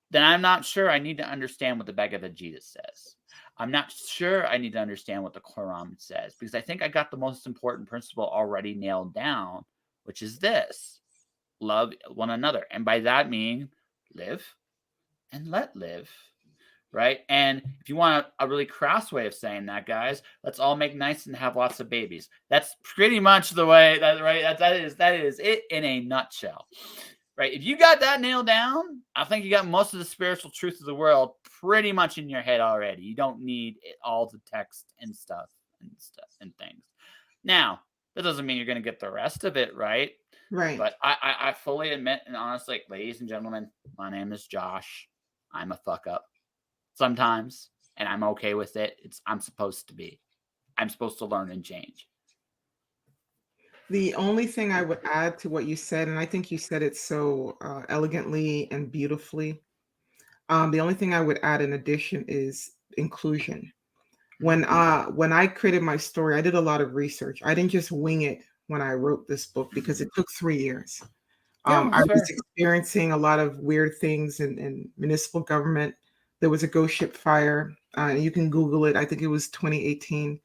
then I'm not sure I need to understand what the Bhagavad Gita says. I'm not sure I need to understand what the Quran says, because I think I got the most important principle already nailed down, which is this: love one another. And by that mean live and let live. Right. And if you want a really crass way of saying that, guys, let's all make nice and have lots of babies. That's pretty much the way that is it in a nutshell. right? If you got that nailed down, I think you got most of the spiritual truth of the world pretty much in your head already. You don't need all the text and stuff and things. Now, that doesn't mean you're going to get the rest of it right. Right. But I fully admit, and honestly, ladies and gentlemen, my name is Josh. I'm a fuck up sometimes, and I'm okay with it. I'm supposed to be. I'm supposed to learn and change. The only thing I would add to what you said, and I think you said it so elegantly and beautifully, the only thing I would add in addition is inclusion. When I created my story, I did a lot of research. I didn't just wing it when I wrote this book because it took 3 years. I was experiencing a lot of weird things in municipal government. There was a ghost ship fire. You can Google it. I think it was 2018,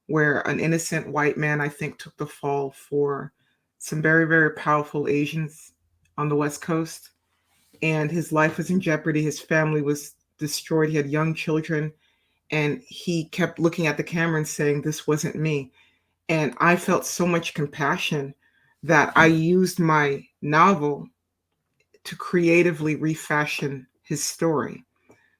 where an innocent white man, I think, took the fall for some very, very powerful Asians on the West Coast. And his life was in jeopardy. His family was destroyed. He had young children. And he kept looking at the camera and saying, "This wasn't me." And I felt so much compassion that I used my novel to creatively refashion his story.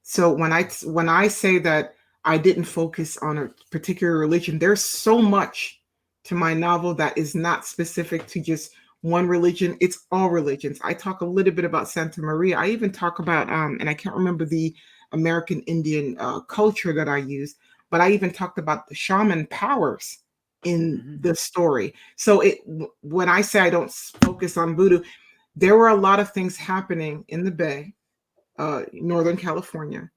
So when I say that I didn't focus on a particular religion, there's so much to my novel that is not specific to just one religion. It's all religions. I talk a little bit about Santa Maria. I even talk about and I can't remember the American Indian culture that I used, but I even talked about the shaman powers in the story. So when I say I don't focus on voodoo, there were a lot of things happening in the Bay, Northern California.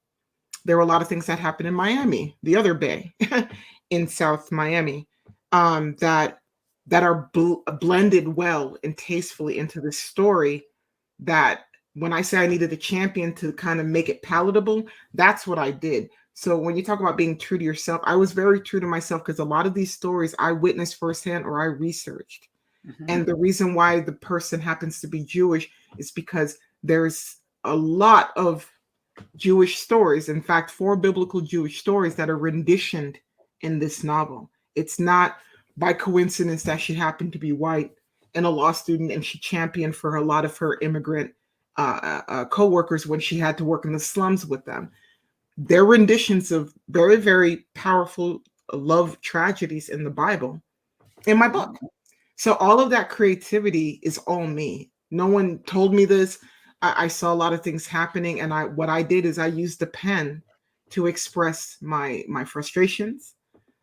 There were a lot of things that happened in Miami, the other Bay, in South Miami, that are blended well and tastefully into this story. That when I say I needed a champion to kind of make it palatable, that's what I did. So when you talk about being true to yourself, I was very true to myself because a lot of these stories I witnessed firsthand or I researched. And the reason why the person happens to be Jewish is because there's a lot of Jewish stories. In fact, 4 biblical Jewish stories that are renditioned in this novel. It's not by coincidence that she happened to be white and a law student, and she championed for a lot of her immigrant co-workers when she had to work in the slums with them. They're renditions of very, very powerful love tragedies in the Bible in my book. So all of that creativity is all me. No one told me this. I saw a lot of things happening, and what I did is I used the pen to express my frustrations.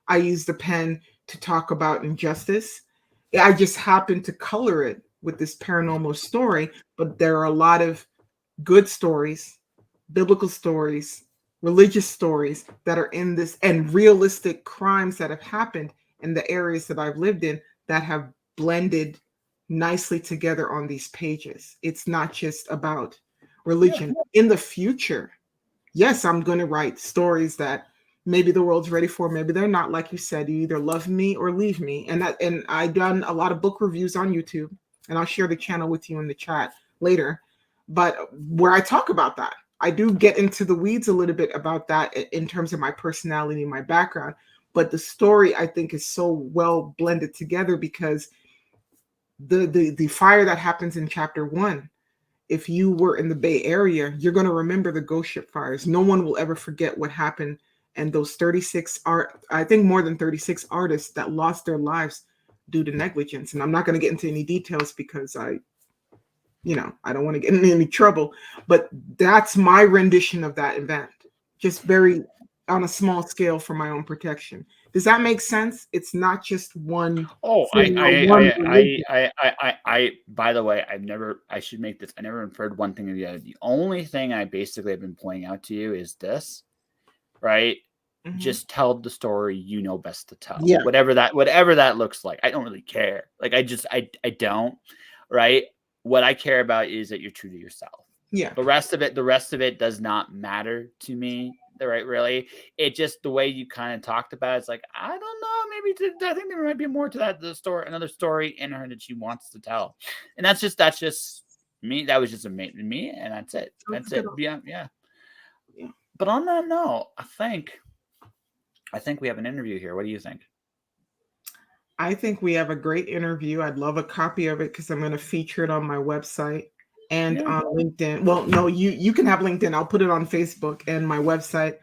I used the pen to talk about injustice. I just happened to color it with this paranormal story, but there are a lot of good stories, biblical stories, religious stories that are in this, and realistic crimes that have happened in the areas that I've lived in that have blended nicely together on these pages. It's not just about religion. In the future, yes, I'm going to write stories that maybe the world's ready for, maybe they're not. Like you said, you either love me or leave me. And I've done a lot of book reviews on YouTube, and I'll share the channel with you in the chat later. But where I talk about that, I do get into the weeds a little bit about that in terms of my personality and my background. But the story, I think, is so well blended together because the fire that happens in chapter 1, if you were in the Bay Area, you're going to remember the ghost ship fires. No one will ever forget what happened, and those 36 I think more than 36 artists that lost their lives due to negligence. And I'm not going to get into any details because I don't want to get in any trouble, but that's my rendition of that event, just very on a small scale for my own protection. Does that make sense? It's not just one. By the way, I should make this. I never inferred one thing or the other. The only thing I basically have been pointing out to you is this, right? Mm-hmm. Just tell the story you know best to tell. Yeah. Whatever that looks like. I don't really care. Like I don't, right? What I care about is that you're true to yourself. Yeah. The rest of it does not matter to me. Right? Really, it just the way you kind of talked about it's like I don't know. Maybe I think there might be more to that. The story, another story in her that she wants to tell, and that's just me. That was just me, and that's it. That's it. Yeah. But on that note, I think we have an interview here. What do you think? I think we have a great interview. I'd love a copy of it because I'm going to feature it on my website. and on LinkedIn. Well, no, you can have LinkedIn. I'll put it on Facebook and my website.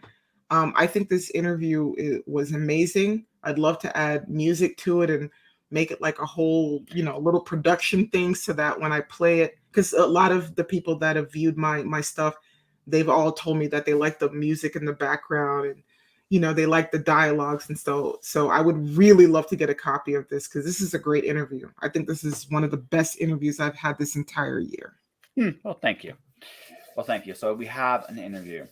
I think this interview was amazing. I'd love to add music to it and make it like a whole, little production thing so that when I play it, because a lot of the people that have viewed my stuff, they've all told me that they like the music in the background and they like the dialogues and so I would really love to get a copy of this because this is a great interview. I think this is one of the best interviews I've had this entire year. Well, thank you. So we have an interview.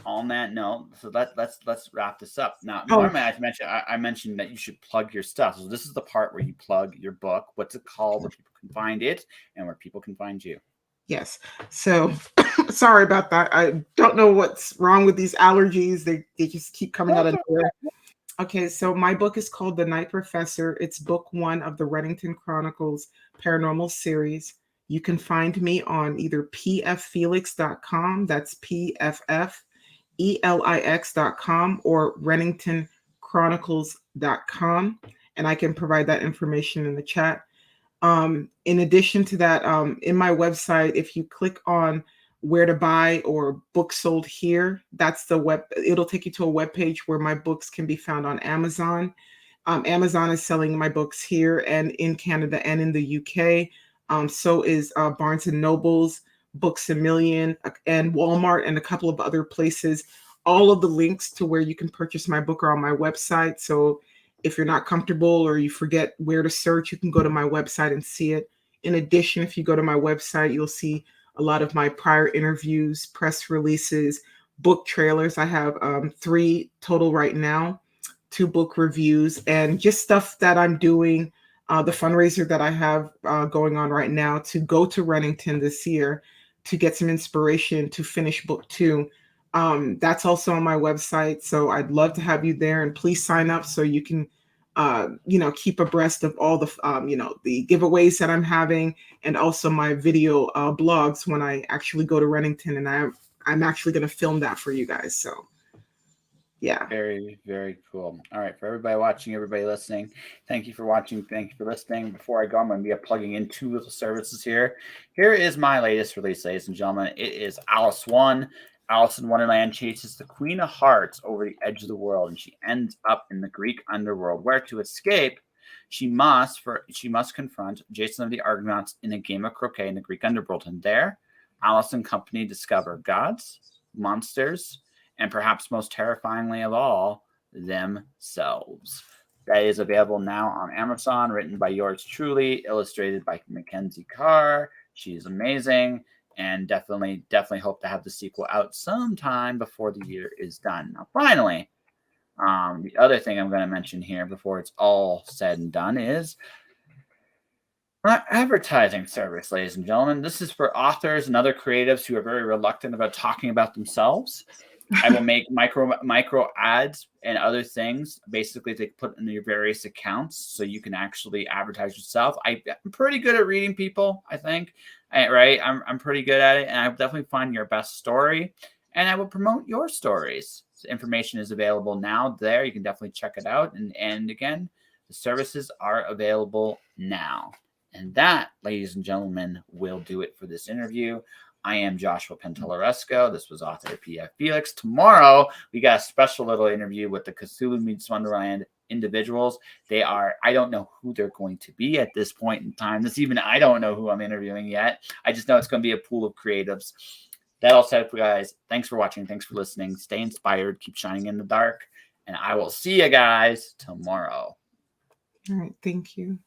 On that note, so let's wrap this up. Now, normally I mentioned that you should plug your stuff. So this is the part where you plug your book. What's it called? Where people can find it, and where people can find you. Yes. So sorry about that. I don't know what's wrong with these allergies. They just keep coming out of nowhere. Okay, so my book is called The Night Professor. It's book 1 of the Reddington Chronicles paranormal series. You can find me on either pffelix.com, that's pffelix.com, or reddingtonchronicles.com, and I can provide that information in the chat. In addition to that, in my website, if you click on where to buy or books sold here, that's it'll take you to a web page where my books can be found on Amazon. Amazon is selling my books here and in Canada and in the UK. So is Barnes and Noble's, Books A Million, and Walmart, and a couple of other places. All of the links to where you can purchase my book are on my website. So if you're not comfortable or you forget where to search, you can go to my website and see it. In addition, if you go to my website, you'll see a lot of my prior interviews, press releases, book trailers. I have 3 total right now, 2 book reviews, and just stuff that I'm doing. The fundraiser that I have going on right now to go to Reddington this year to get some inspiration to finish book 2. That's also on my website. So I'd love to have you there, and please sign up so you can, keep abreast of all the, the giveaways that I'm having, and also my video blogs when I actually go to Reddington, and I'm actually going to film that for you guys. So, yeah. Very, very cool. All right, for everybody watching, everybody listening, thank you for watching. Thank you for listening. Before I go, I'm going to be plugging in 2 little services here. Here is my latest release, ladies and gentlemen. It is Alice 1. Alice in Wonderland chases the Queen of Hearts over the edge of the world, and she ends up in the Greek underworld, where to escape, she must confront Jason of the Argonauts in a game of croquet in the Greek underworld. And there, Alice and company discover gods, monsters, and perhaps most terrifyingly of all, themselves. That is available now on Amazon, written by yours truly, illustrated by Mackenzie Carr. She's amazing. And definitely hope to have the sequel out sometime before the year is done. Now, finally, the other thing I'm going to mention here before it's all said and done is my advertising service, ladies and gentlemen. This is for authors and other creatives who are very reluctant about talking about themselves. I will make micro ads and other things, basically to put in your various accounts so you can actually advertise yourself. I'm pretty good at reading people, I think. Right? I'm pretty good at it, and I will definitely find your best story, and I will promote your stories. So information is available now there. You can definitely check it out. And again, the services are available now. And that, ladies and gentlemen, will do it for this interview. I am Joshua Pantellaresco. This was author P.F. Felix. Tomorrow, we got a special little interview with the Cthulhu Meets Wonderland individuals. I don't know who they're going to be at this point in time. I don't know who I'm interviewing yet. I just know it's going to be a pool of creatives. That all said, guys, thanks for watching. Thanks for listening. Stay inspired. Keep shining in the dark. And I will see you guys tomorrow. All right. Thank you.